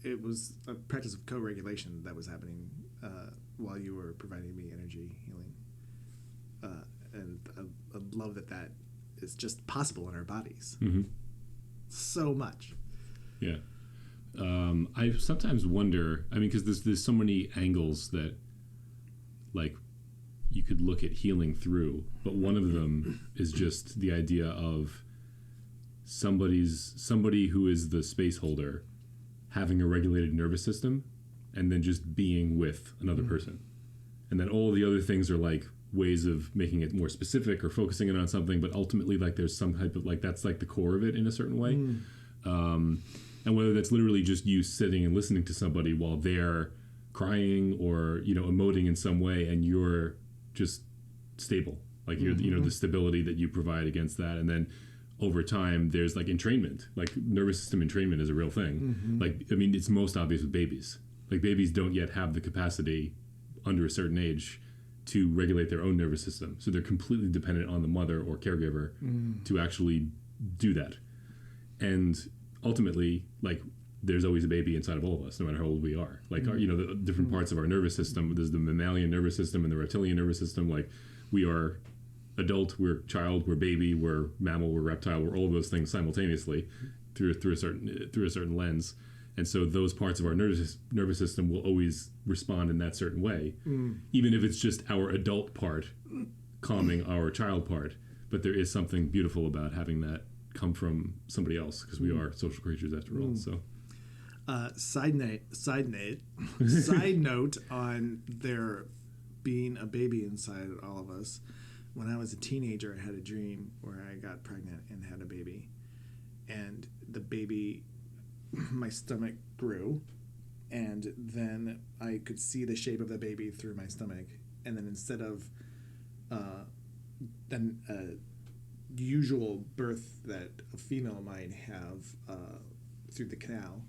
it was a practice of co-regulation that was happening while you were providing me energy healing. And I love that is just possible in our bodies. So much. Yeah. I sometimes wonder, I mean, because there's so many angles that like you could look at healing through, but one of them is just the idea of somebody who is the space holder having a regulated nervous system and then just being with another person. And then all the other things are like ways of making it more specific or focusing it on something, but ultimately like there's some type of like that's like the core of it in a certain way. And whether that's literally just you sitting and listening to somebody while they're crying or, you know, emoting in some way and you're just stable, like you're, you know, the stability that you provide against that. And then over time there's like entrainment, like nervous system entrainment is a real thing. Like, I mean, it's most obvious with babies. Like babies don't yet have the capacity under a certain age to regulate their own nervous system. So they're completely dependent on the mother or caregiver to actually do that. And ultimately, like, there's always a baby inside of all of us, no matter how old we are. Like, our, you know, the different parts of our nervous system, there's the mammalian nervous system and the reptilian nervous system. Like, we are adult, we're child, we're baby, we're mammal, we're reptile, we're all of those things simultaneously through a certain lens. And so those parts of our nervous system will always respond in that certain way, even if it's just our adult part calming our child part. But there is something beautiful about having that come from somebody else, because we are social creatures after all. So, side note on there being a baby inside all of us. When I was a teenager, I had a dream where I got pregnant and had a baby, and the baby, my stomach grew, and then I could see the shape of the baby through my stomach, and then instead of usual birth that a female might have through the canal,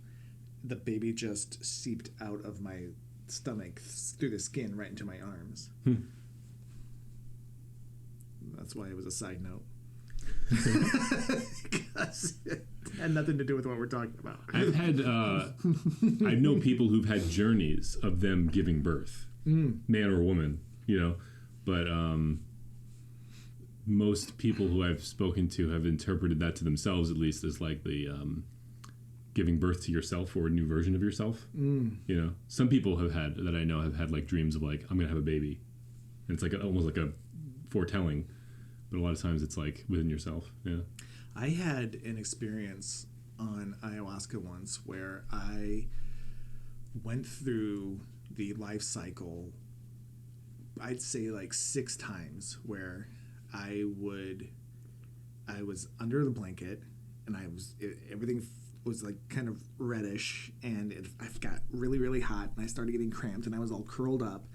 the baby just seeped out of my stomach through the skin right into my arms. That's why it was a side note. Because it had nothing to do with what we're talking about. I know people who've had journeys of them giving birth, man or woman, you know, but most people who I've spoken to have interpreted that to themselves, at least, as like the giving birth to yourself or a new version of yourself. You know, some people have had like dreams of like, I'm gonna have a baby, and it's like almost like a foretelling, but a lot of times it's like within yourself. Yeah, I had an experience on ayahuasca once where I went through the life cycle, I'd say like 6 times, where I was under the blanket, and everything was like kind of reddish, and I got really, really hot, and I started getting cramped, and I was all curled up,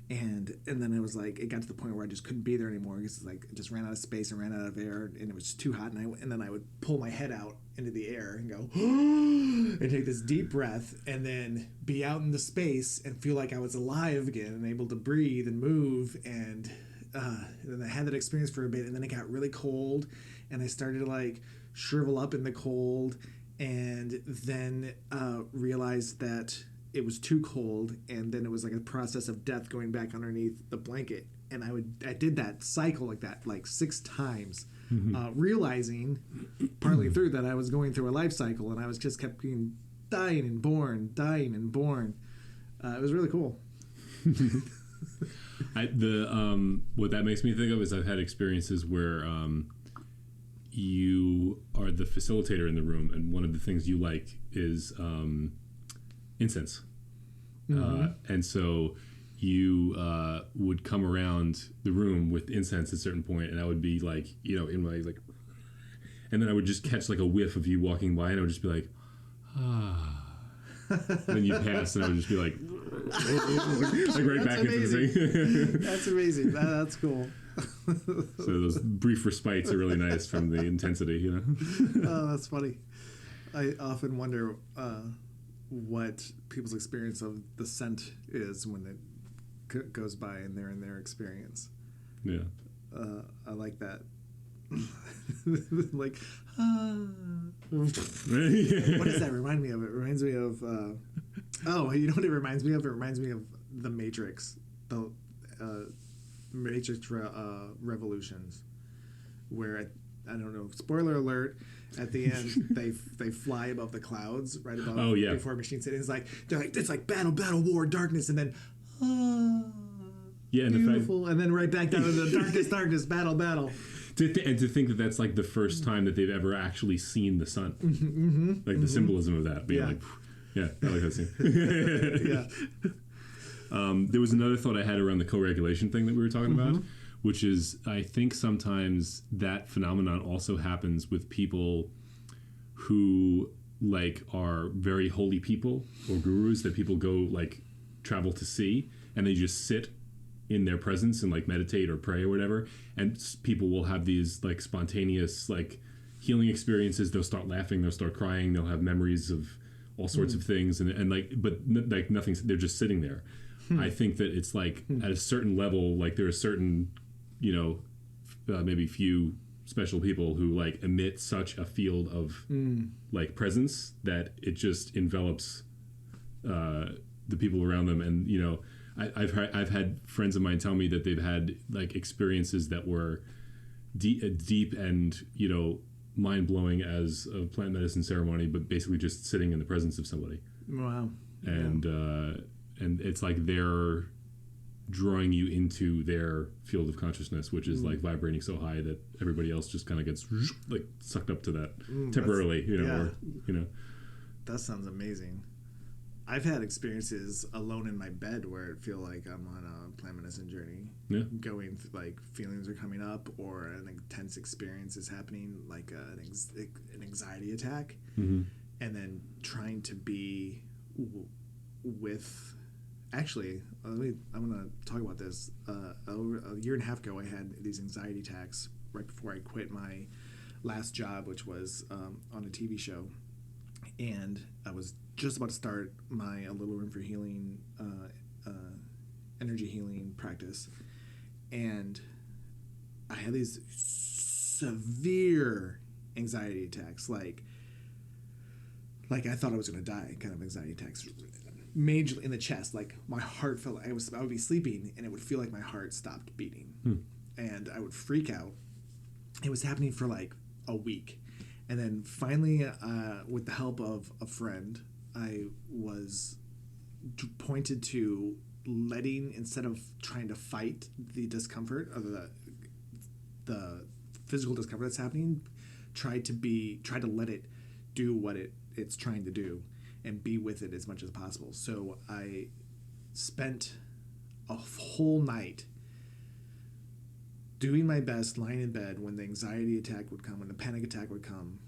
and then it was like, it got to the point where I just couldn't be there anymore, because like I just ran out of space and ran out of air, and it was just too hot, and then I would pull my head out into the air and go and take this deep breath, and then be out in the space and feel like I was alive again and able to breathe and move, and then I had that experience for a bit, and then it got really cold, and I started to like shrivel up in the cold, and then realized that it was too cold, and then it was like a process of death going back underneath the blanket, and I did that cycle like that like 6 times, realizing partly through that I was going through a life cycle, and I was just kept being dying and born. It was really cool. What that makes me think of is I've had experiences where you are the facilitator in the room, and one of the things you like is incense. And so you would come around the room with incense at a certain point, and I would be like, you know, in my like, and then I would just catch like a whiff of you walking by, and I would just be like, ah. Then you pass, and I would just be like, like right back into the thing. That's amazing. That's cool. So those brief respites are really nice from the intensity, you know. Oh, that's funny. I often wonder what people's experience of the scent is when it goes by and they're in their experience. Yeah. I like that. Like, what does that remind me of? It reminds me of, you know what it reminds me of? It reminds me of The Matrix, the Matrix Revolutions, where I don't know, spoiler alert, at the end they fly above the clouds, right above before machines hit. It's like battle, war, darkness, and then yeah, beautiful, and then right back down to the darkness, battle. to think that that's like the first time that they've ever actually seen the sun, like the symbolism of that being like, yeah, I like that scene. There was another thought I had around the co-regulation thing that we were talking about, which is I think sometimes that phenomenon also happens with people who like are very holy people or gurus that people go like travel to see, and they just sit in their presence and like meditate or pray or whatever, and people will have these like spontaneous like healing experiences. They'll start laughing, they'll start crying, they'll have memories of all sorts of things, and like like nothing, they're just sitting there. I think that it's like at a certain level, like there are certain, you know, maybe few special people who like emit such a field of like presence that it just envelops the people around them. And you know, I've had friends of mine tell me that they've had like experiences that were deep and, you know, mind-blowing as a plant medicine ceremony, but basically just sitting in the presence of somebody. Wow. And it's like they're drawing you into their field of consciousness, which is like vibrating so high that everybody else just kind of gets like sucked up to that temporarily, you know, or, you know. That sounds amazing. I've had experiences alone in my bed where I feel like I'm on a plant medicine journey. Yeah. Going through, like, feelings are coming up, or an intense experience is happening, like an anxiety attack, and then trying to be with. Actually, I'm going to talk about this. Over a year and a half ago, I had these anxiety attacks right before I quit my last job, which was on a TV show, and I was just about to start my A Little Room for Healing energy healing practice, and I had these severe anxiety attacks, like I thought I was going to die kind of anxiety attacks, majorly in the chest. Like my heart felt like I would be sleeping and it would feel like my heart stopped beating, and I would freak out. It was happening for like a week, and then finally, with the help of a friend, I was pointed to letting, instead of trying to fight the discomfort or the physical discomfort that's happening, try to let it do what it's trying to do and be with it as much as possible. So I spent a whole night doing my best, lying in bed when the anxiety attack would come, when the panic attack would come,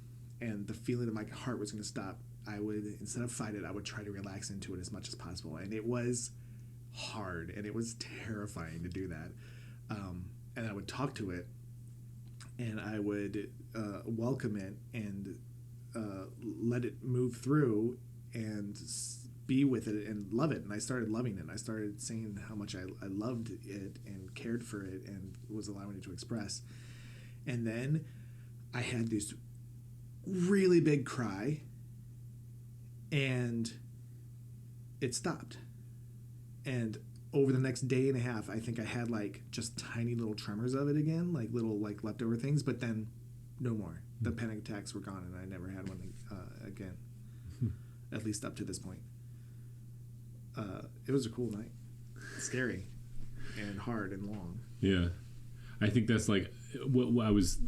and the feeling that my heart was going to stop. I would, instead of fight it, I would try to relax into it as much as possible. And it was hard, and it was terrifying to do that. And I would talk to it, and I would welcome it and let it move through and be with it and love it. And I started loving it. I started saying how much I loved it and cared for it and was allowing it to express. And then I had this really big cry, and it stopped. And over the next day and a half, I think I had like just tiny little tremors of it again, like little like leftover things, but then no more. The panic attacks were gone, and I never had one again, at least up to this point. It was a cool night. Scary and hard and long. Yeah. I think that's like what I was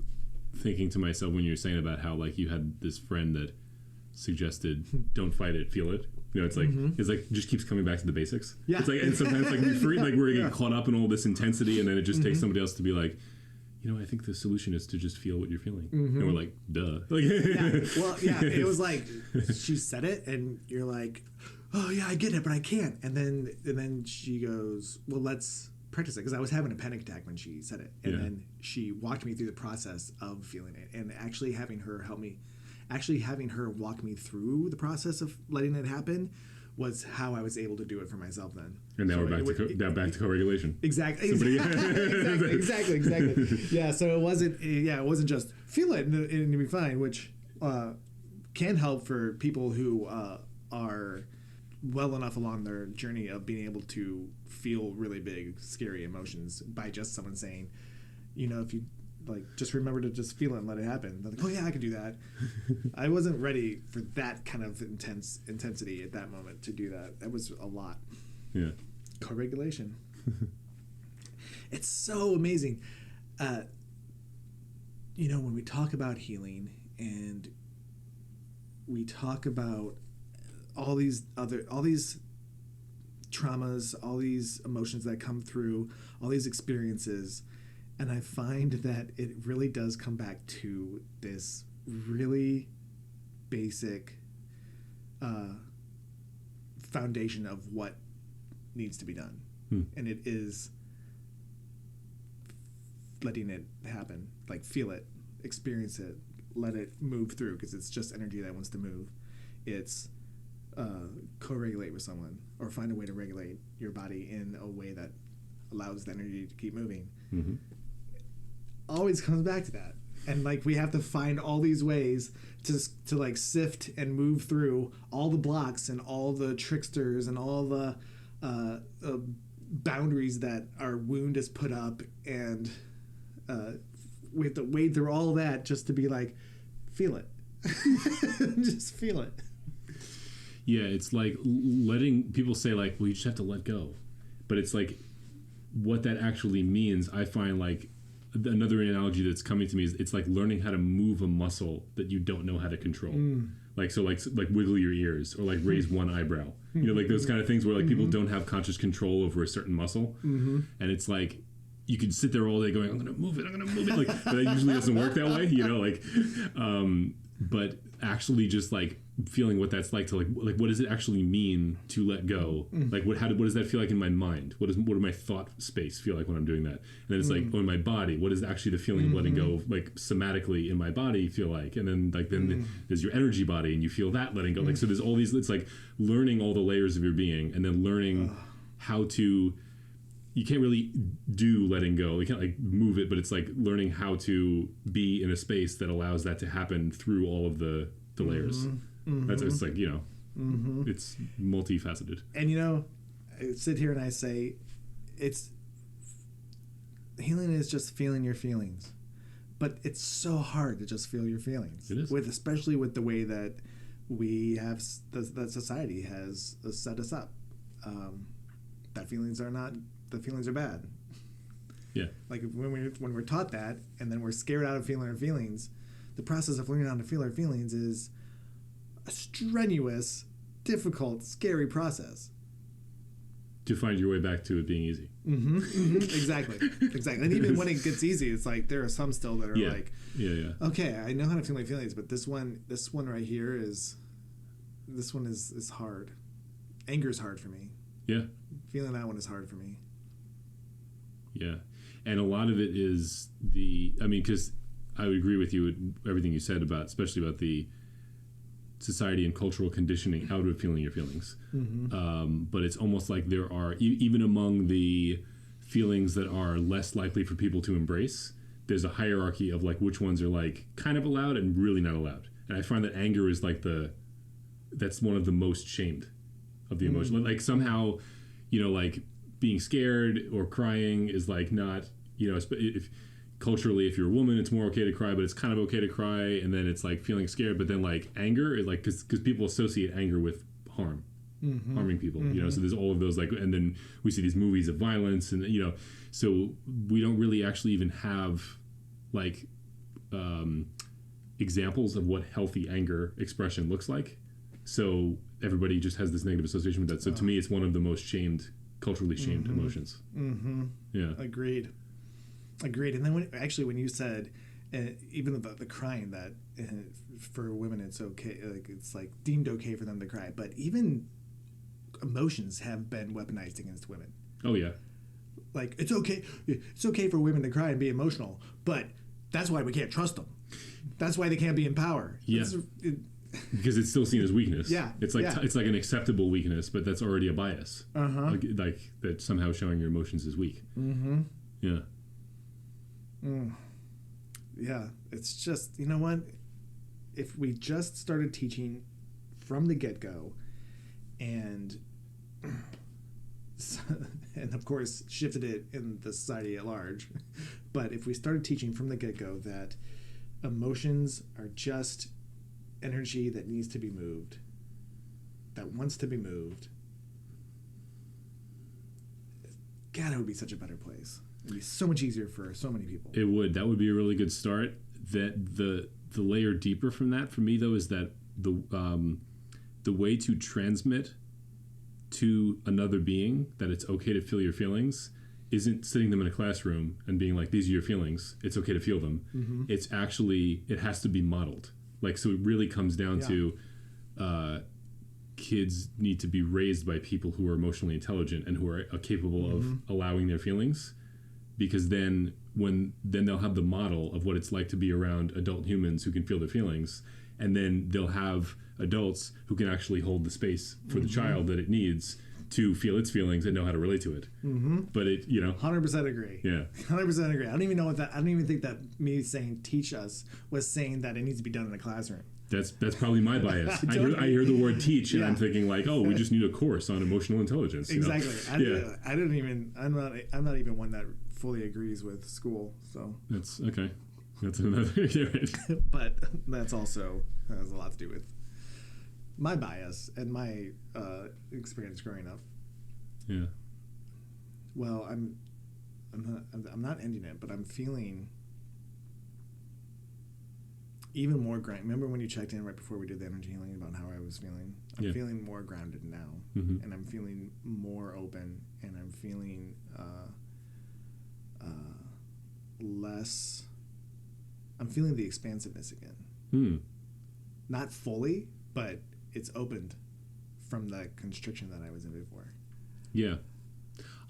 thinking to myself when you were saying about how like you had this friend that suggested don't fight it, feel it. You know, it's like just keeps coming back to the basics. Yeah. It's like, and sometimes like we're getting caught up in all this intensity, and then it just takes somebody else to be like, you know, I think the solution is to just feel what you're feeling. And we're like, duh. Like, Well, yeah, it was like she said it, and you're like, oh yeah, I get it, but I can't. And then she goes, well, let's practice it, because I was having a panic attack when she said it, and then she walked me through the process of feeling it, and actually having her walk me through the process of letting it happen was how I was able to do it for myself then. And now we're back to co-regulation. Exactly. Exactly. Yeah. So it wasn't just feel it and it'll be fine, which can help for people who are well enough along their journey of being able to feel really big, scary emotions by just someone saying, you know, if you like, just remember to just feel it and let it happen. They're like, oh yeah, I can do that. I wasn't ready for that kind of intensity at that moment to do that. That was a lot. Yeah. Co-regulation. It's so amazing. when we talk about healing and we talk about all these traumas, all these emotions that come through, all these experiences, and I find that it really does come back to this really basic foundation of what needs to be done. And it is letting it happen, like feel it, experience it, let it move through, because it's just energy that wants to move. It's co-regulate with someone, or find a way to regulate your body in a way that allows the energy to keep moving. Mm-hmm. Always comes back to that. And like we have to find all these ways to like sift and move through all the blocks and all the tricksters and all the boundaries that our wound has put up, and we have to wade through all that just to be like, feel it. Just feel it. Yeah, it's like letting people say like, well, you just have to let go, but it's like what that actually means. I find like another analogy that's coming to me is it's like learning how to move a muscle that you don't know how to control. Like wiggle your ears, or like raise one eyebrow, like those kind of things where like people don't have conscious control over a certain muscle. And it's like you could sit there all day going, I'm gonna move it, like, but that usually doesn't work that way, like but actually just like feeling what that's like to like what does it actually mean to let go? Like what does that feel like in my mind? What do my thought space feel like when I'm doing that? And then it's like, oh, in my body, what is actually the feeling of letting go, like somatically in my body feel like? And then like there's your energy body, and you feel that letting go. Like so there's all these, it's like learning all the layers of your being, and then learning how to, you can't really do letting go. You can't like move it, but it's like learning how to be in a space that allows that to happen through all of the layers. That's, it's like, it's multifaceted. And I sit here and I say, it's healing is just feeling your feelings, but it's so hard to just feel your feelings. It is, especially with the way that we have that society has set us up. That feelings are bad. Yeah. Like when we're taught that, and then we're scared out of feeling our feelings, the process of learning how to feel our feelings is a strenuous, difficult, scary process. To find your way back to it being easy. Exactly. And even when it gets easy, it's like there are some still that are like, okay, I know how to feel my feelings, but this one right here is hard. Anger's hard for me. Yeah. Feeling that one is hard for me. Yeah. And a lot of it is because I would agree with you with everything you said about, especially about the society and cultural conditioning out of feeling your feelings. But it's almost like there are, even among the feelings that are less likely for people to embrace, there's a hierarchy of like which ones are like kind of allowed and really not allowed. And I find that anger is like that's one of the most shamed of the emotion. Like somehow, like being scared or crying is like not, if culturally, if you're a woman, it's more okay to cry, but it's kind of okay to cry. And then it's like feeling scared, but then like anger is like, because people associate anger with harming people, so there's all of those, like, and then we see these movies of violence, and so we don't really actually even have like examples of what healthy anger expression looks like. So everybody just has this negative association with that. So to me, it's one of the most culturally shamed emotions. Yeah. Agreed. And then when you said, even the crying, that for women it's okay, like it's like deemed okay for them to cry, but even emotions have been weaponized against women. Oh yeah. Like it's okay for women to cry and be emotional, but that's why we can't trust them. That's why they can't be in power. Yeah. Because it's still seen as weakness. Yeah. It's like it's like an acceptable weakness, but that's already a bias. Like that somehow showing your emotions is weak. Yeah. Yeah. It's just, you know what? If we just started teaching from the get-go, and of course shifted it in the society at large, but if we started teaching from the get-go that emotions are just energy that needs to be moved, that wants to be moved, God, it would be such a better place. It'd be so much easier for so many people. It would. That would be a really good start. that the layer deeper from that for me though is that the way to transmit to another being that it's okay to feel your feelings isn't sitting them in a classroom and being like, these are your feelings, it's okay to feel them. Mm-hmm. It's actually, it has to be modeled. Like, so it really comes down to kids need to be raised by people who are emotionally intelligent and who are capable of allowing their feelings, because then they'll have the model of what it's like to be around adult humans who can feel their feelings, and then they'll have adults who can actually hold the space for the child that it needs to feel its feelings and know how to relate to it. Mm-hmm. But it, 100% agree. Yeah. 100% agree. I don't even know what that, I don't even think that me saying teach us was saying that it needs to be done in the classroom. That's probably my bias. I hear the word teach and I'm thinking like, oh, we just need a course on emotional intelligence. Exactly. I'm not even one that fully agrees with school. So that's okay. That's another. But that's also has a lot to do with my bias and my experience growing up. Yeah. Well, I'm not ending it, but I'm feeling even more grounded. Remember when you checked in right before we did the energy healing about how I was feeling? I'm feeling more grounded now, and I'm feeling more open, and I'm feeling less. I'm feeling the expansiveness again. Not fully, but it's opened from the constriction that I was in before. Yeah.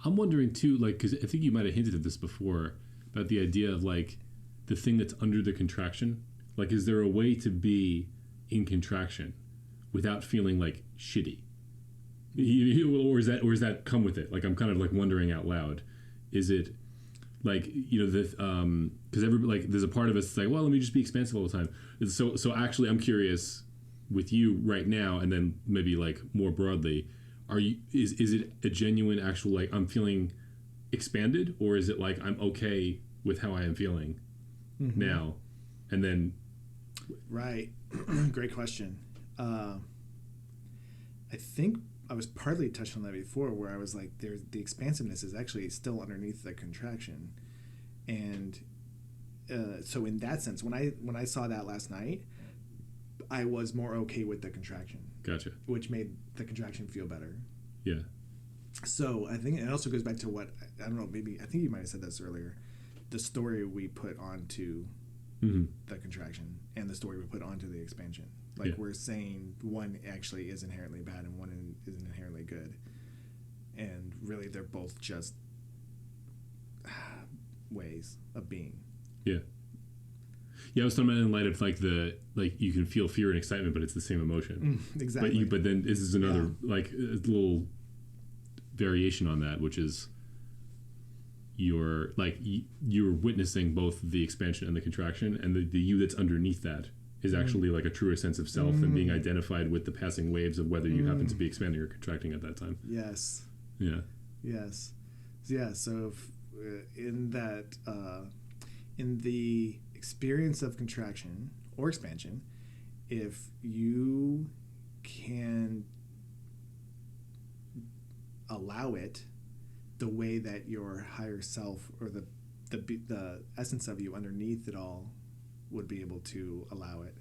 I'm wondering too, like, because I think you might have hinted at this before about the idea of like the thing that's under the contraction. Like, is there a way to be in contraction without feeling like shitty? Or is that come with it? Like, I'm kind of like wondering out loud. Is it like, because everybody, like, there's a part of us that's like, well, let me just be expansive all the time. So actually, I'm curious with you right now, and then maybe like more broadly, is it a genuine actual, like, I'm feeling expanded, or is it like I'm okay with how I am feeling now, and then right. Great question. I think I was partly touched on that before, where I was like, there's the expansiveness is actually still underneath the contraction, and so in that sense, when I saw that last night, I was more okay with the contraction. Gotcha. Which made the contraction feel better. Yeah. So I think it also goes back to what, I don't know, maybe I think you might have said this earlier, the story we put onto the contraction and the story we put onto the expansion. Like, we're saying one actually is inherently bad and one is inherently good. And really they're both just ways of being. Yeah. Yeah, I was talking about in light of like you can feel fear and excitement, but it's the same emotion. Exactly. But then this is another like a little variation on that, which is you're witnessing both the expansion and the contraction, and the you that's underneath that is actually like a truer sense of self and being identified with the passing waves of whether you happen to be expanding or contracting at that time. Yes. Yeah. Yes. Yeah. So in that, in the experience of contraction or expansion, if you can allow it the way that your higher self or the essence of you underneath it all would be able to allow it,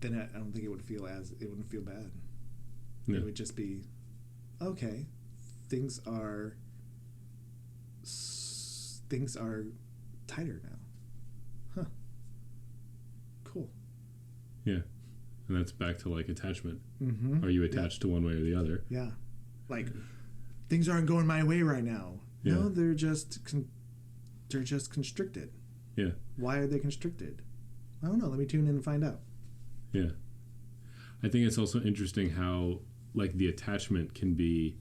then I don't think it wouldn't feel bad. Yeah. It would just be, okay, things are tighter now. Huh. Cool. Yeah. And that's back to like attachment. Are you attached to one way or the other? Yeah. Like, things aren't going my way right now. Yeah. No, they're just constricted. Yeah. Why are they constricted? I don't know. Let me tune in and find out. Yeah. I think it's also interesting how like the attachment can be,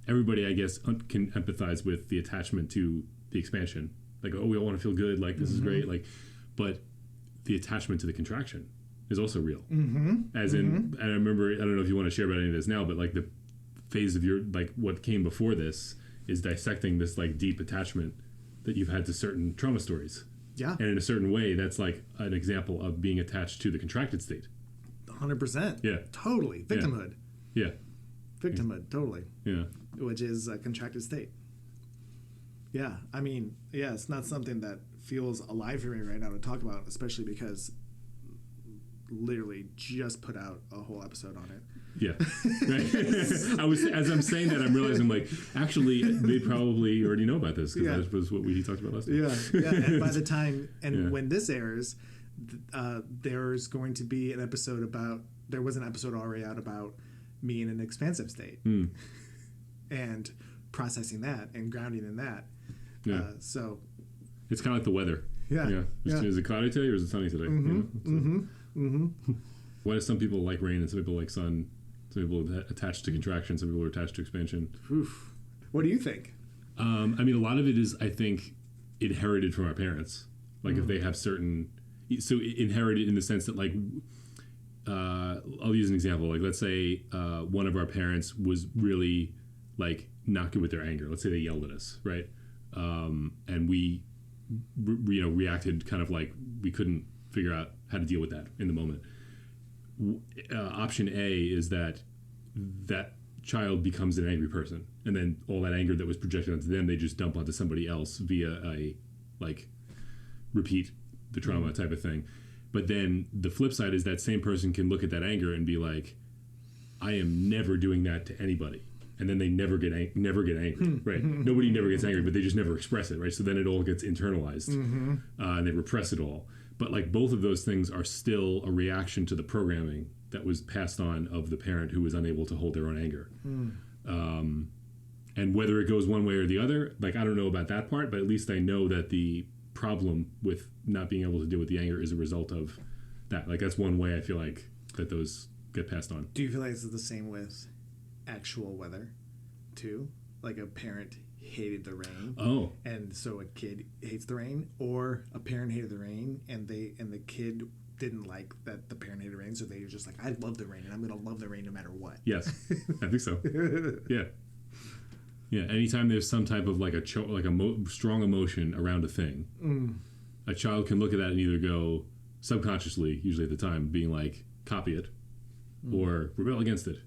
everybody I guess can empathize with the attachment to the expansion. Like, oh, we all want to feel good. Like, this is great. Like, but the attachment to the contraction is also real. As in, and I remember, I don't know if you want to share about any of this now, but like the phase of your, like what came before this is dissecting this like deep attachment that you've had to certain trauma stories. Yeah. And in a certain way, that's like an example of being attached to the contracted state. 100%. Yeah. Totally. Victimhood. Yeah. Victimhood, totally. Yeah. Which is a contracted state. Yeah. I mean, yeah, it's not something that feels alive for me right now to talk about, especially because literally just put out a whole episode on it. Yeah. Right. As I'm saying that, I'm realizing, like, actually, they probably already know about this, because that was what we talked about last time. Yeah. And by the time, when this airs, there's going to be an episode about, there was an episode already out about me in an expansive state. And processing that and grounding in that. Yeah. So it's kind of like the weather. Yeah. Is it cloudy today or is it sunny today? Why do some people like rain and some people like sun? Some people are attached to contraction, some people are attached to expansion. Oof. What do you think? I mean, a lot of it is, I think, inherited from our parents. Like, if they have certain... So inherited in the sense that, like... I'll use an example. Like, let's say one of our parents was really, like, not good with their anger. Let's say they yelled at us, right? And we, reacted kind of like we couldn't figure out how to deal with that in the moment. Option A is that child becomes an angry person, and then all that anger that was projected onto them, they just dump onto somebody else via a, like, repeat the trauma type of thing. But then the flip side is that same person can look at that anger and be like, I am never doing that to anybody. And then they never get angry, right? Nobody never gets angry, but they just never express it, right? So then it all gets internalized, and they repress it all. But, like, both of those things are still a reaction to the programming that was passed on of the parent who was unable to hold their own anger. And whether it goes one way or the other, like, I don't know about that part, but at least I know that the problem with not being able to deal with the anger is a result of that. Like, that's one way I feel like that those get passed on. Do you feel like it's the same with actual weather too? Like, a parent hated the rain, and so a kid hates the rain, or a parent hated the rain and the kid didn't like that the parent hated the rain, so they were just like, I love the rain and I'm gonna love the rain no matter what. Yes, I think so. Yeah. Anytime there's some type of, like, strong emotion around a thing, a child can look at that and either go subconsciously, usually at the time, being like, copy it, or rebel against it,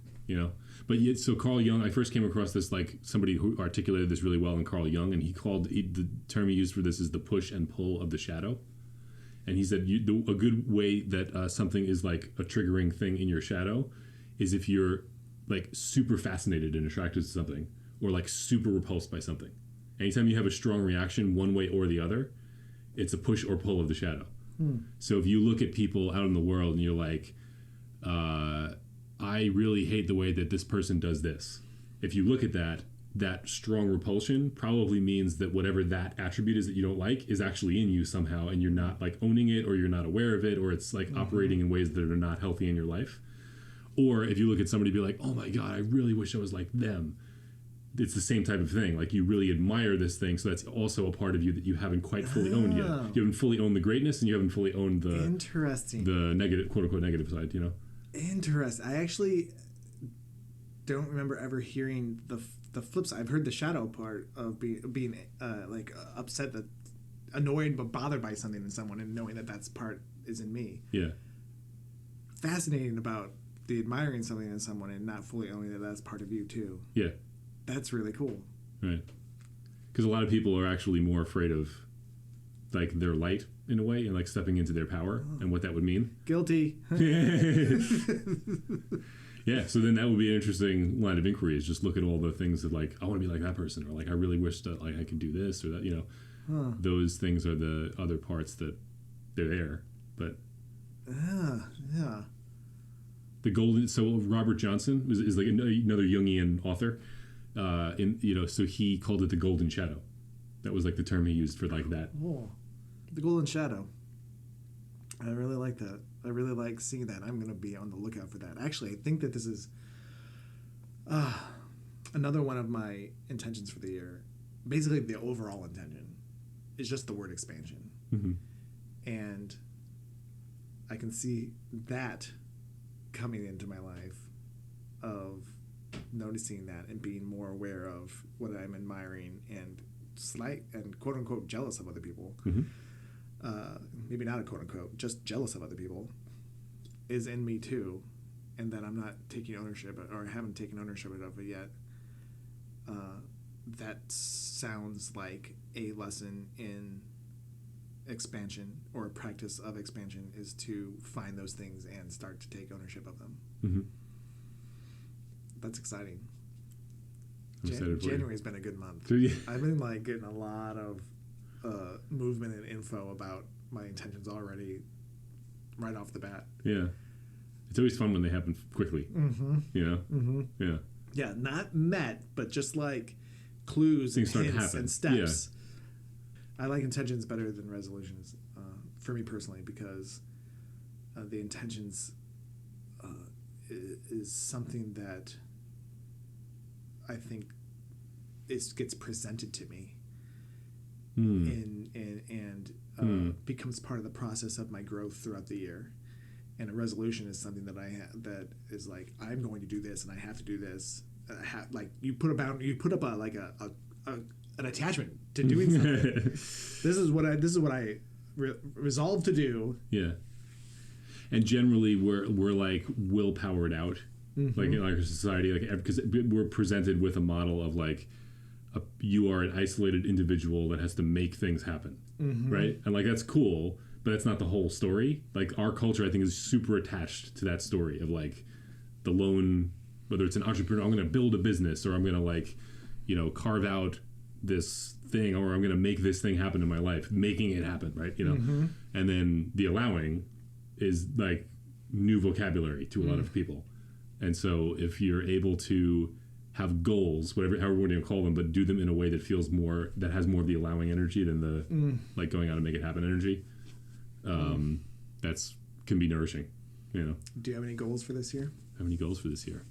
But yet, so Carl Jung, I first came across this, like, somebody who articulated this really well in Carl Jung, and the term he used for this is the push and pull of the shadow. And he said a good way that something is, like, a triggering thing in your shadow is if you're, like, super fascinated and attracted to something, or, like, super repulsed by something. Anytime you have a strong reaction one way or the other, it's a push or pull of the shadow. So if you look at people out in the world and you're like, I really hate the way that this person does this. If you look at that strong repulsion probably means that whatever that attribute is that you don't like is actually in you somehow, and you're not, like, owning it, or you're not aware of it, or it's, like, operating in ways that are not healthy in your life. Or if you look at somebody and be like, oh my God, I really wish I was like them. It's the same type of thing. Like, you really admire this thing, so that's also a part of you that you haven't quite fully owned yet. You haven't fully owned the greatness, and you haven't fully owned the negative, quote unquote negative side. Interesting. I actually don't remember ever hearing the flip side. I've heard the shadow part of being upset, that annoyed but bothered by something in someone, and knowing that part is in me. Yeah. Fascinating about the admiring something in someone and not fully owning that that's part of you too. Yeah. That's really cool. Right. Because a lot of people are actually more afraid of, like, their light in a way, and, like, stepping into their power and what that would mean. Guilty. Yeah, so then that would be an interesting line of inquiry, is just look at all the things that, like, I want to be like that person, or, like, I really wish that, like, I could do this or that, Those things are the other parts that they're there. But yeah. So Robert Johnson is like another Jungian author. So he called it the golden shadow. That was, like, the term he used for, like, that. Oh, the golden shadow. I really like that. I really like seeing that. I'm going to be on the lookout for that. Actually, I think that this is another one of my intentions for the year. Basically, the overall intention is just the word expansion. And I can see that coming into my life, of noticing that and being more aware of what I'm admiring and quote unquote jealous of other people. Maybe not a quote unquote, just jealous of other people, is in me too, and that I'm not taking ownership, or haven't taken ownership of it yet. That sounds like a lesson in expansion or a practice of expansion is to find those things and start to take ownership of them. Mm-hmm. That's exciting. January's been a good month. So, yeah. I've been like getting a lot of movement and info about my intentions already right off the bat. Yeah. It's always fun when they happen quickly. Mm-hmm. You know? Mm-hmm. Yeah. Yeah, not met, but just like clues and hints and steps. Yeah. I like intentions better than resolutions, for me personally, because the intentions is something that I think gets presented to me and becomes part of the process of my growth throughout the year. And a resolution is something that that is like, I'm going to do this and I have to do this. Like you put up an attachment to doing something. This is what I resolved to do. Yeah. And generally we're like willpowered out. Mm-hmm. Like in our society, like because we're presented with a model of like you are an isolated individual that has to make things happen, right? And like that's cool, but that's not the whole story. Like our culture, I think, is super attached to that story of like the lone, whether it's an entrepreneur, I'm going to build a business, or I'm going to like, carve out this thing, or I'm going to make this thing happen in my life, making it happen, right? And then the allowing is like new vocabulary to a lot of people. And so if you're able to have goals, however you want to call them, but do them in a way that has more of the allowing energy than the like going out and make it happen energy, that's can be nourishing, Do you have any goals for this year? How many goals for this year?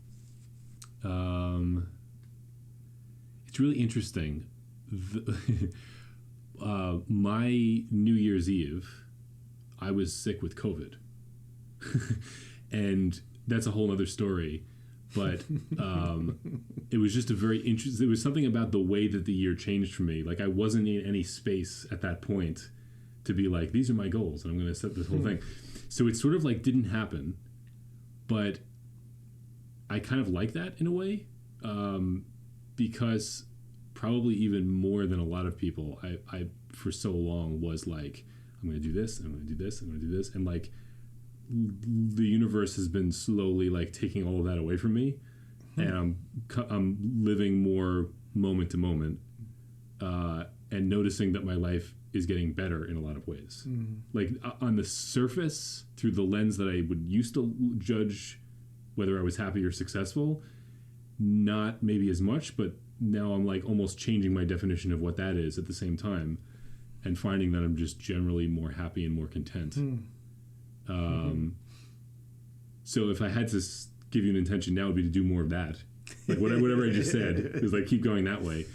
It's really interesting. My New Year's Eve, I was sick with COVID. And that's a whole other story. But it was just a very interesting, it was something about the way that the year changed for me. Like I wasn't in any space at that point to be like, these are my goals and I'm going to set this whole thing. So it sort of like didn't happen, but I kind of like that in a way, because probably even more than a lot of people, I for so long was like, I'm going to do this, I'm going to do this, I'm going to do this. And like, the universe has been slowly like taking all of that away from me, and I'm living more moment to moment, and noticing that my life is getting better in a lot of ways. Like on the surface, through the lens that I would used to judge whether I was happy or successful, not maybe as much, but now I'm like almost changing my definition of what that is at the same time, and finding that I'm just generally more happy and more content. So if I had to give you an intention now, it would be to do more of that. Like whatever I just said is like keep going that way.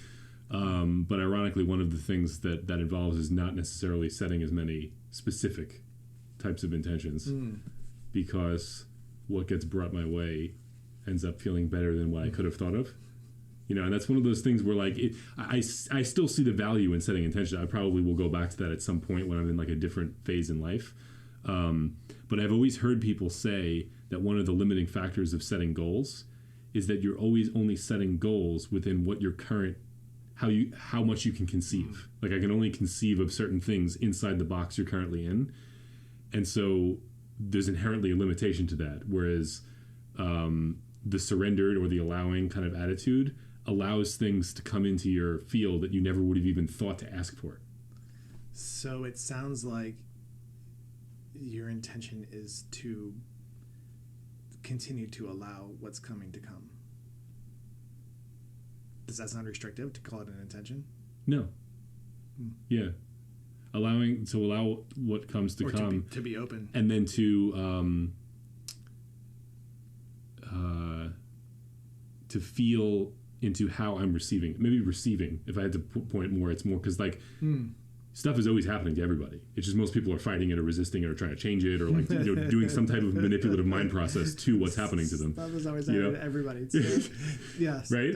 But ironically, one of the things that involves is not necessarily setting as many specific types of intentions, because what gets brought my way ends up feeling better than what I could have thought of. And that's one of those things where like I still see the value in setting intention. I probably will go back to that at some point when I'm in like a different phase in life. But I've always heard people say that one of the limiting factors of setting goals is that you're always only setting goals within what your current, how much you can conceive. Like I can only conceive of certain things inside the box you're currently in. And so there's inherently a limitation to that. Whereas the surrendered or the allowing kind of attitude allows things to come into your field that you never would have even thought to ask for. So it sounds like your intention is to continue to allow what's coming to come. Does that sound restrictive to call it an intention? No. Yeah. Allow what comes to come. To be open. And then to feel into how I'm receiving. Maybe receiving, if I had to point more, it's more because like stuff is always happening to everybody. It's just most people are fighting it or resisting it or trying to change it or like doing some type of manipulative mind process to what's happening to them. Stuff is always happening to everybody. So, yes. Right?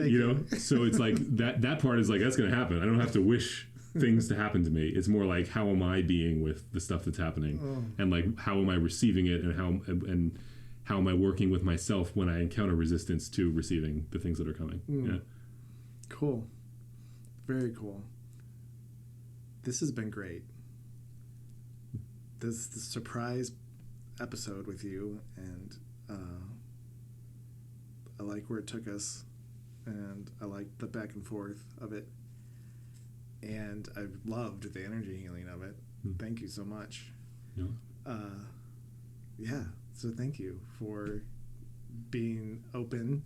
So it's like that part is like, that's going to happen. I don't have to wish things to happen to me. It's more like, how am I being with the stuff that's happening? And like, how am I receiving it, and how am I working with myself when I encounter resistance to receiving the things that are coming? Yeah. Cool. Very cool. This has been great. this surprise episode with you, and I like where it took us, and I like the back and forth of it, and I loved the energy healing of it. Thank you so much. Yeah. Yeah, so thank you for being open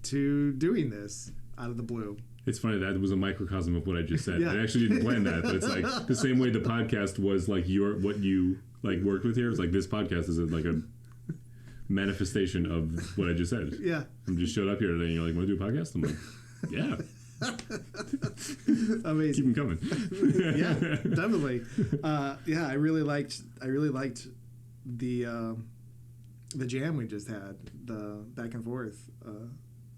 to doing this out of the blue. It's funny, that was a microcosm of what I just said. Yeah. I actually didn't plan that, but it's like the same way the podcast was like what you like worked with here. It's like this podcast is like a manifestation of what I just said. Yeah. I just showed up here today and you're like, want to do a podcast? I'm like, yeah. Amazing. Keep them coming. Yeah, definitely. Yeah, I really liked the jam we just had, the back and forth.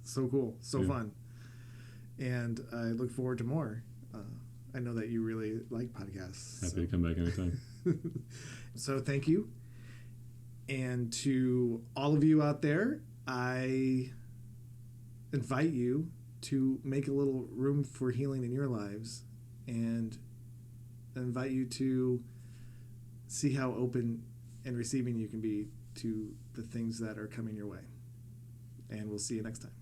So cool, so fun, and I look forward to more. I know that you really like podcasts. Happy to come back anytime. So thank you, and to all of you out there, I invite you to make a little room for healing in your lives, and invite you to see how open and receiving you can be to the things that are coming your way. And we'll see you next time.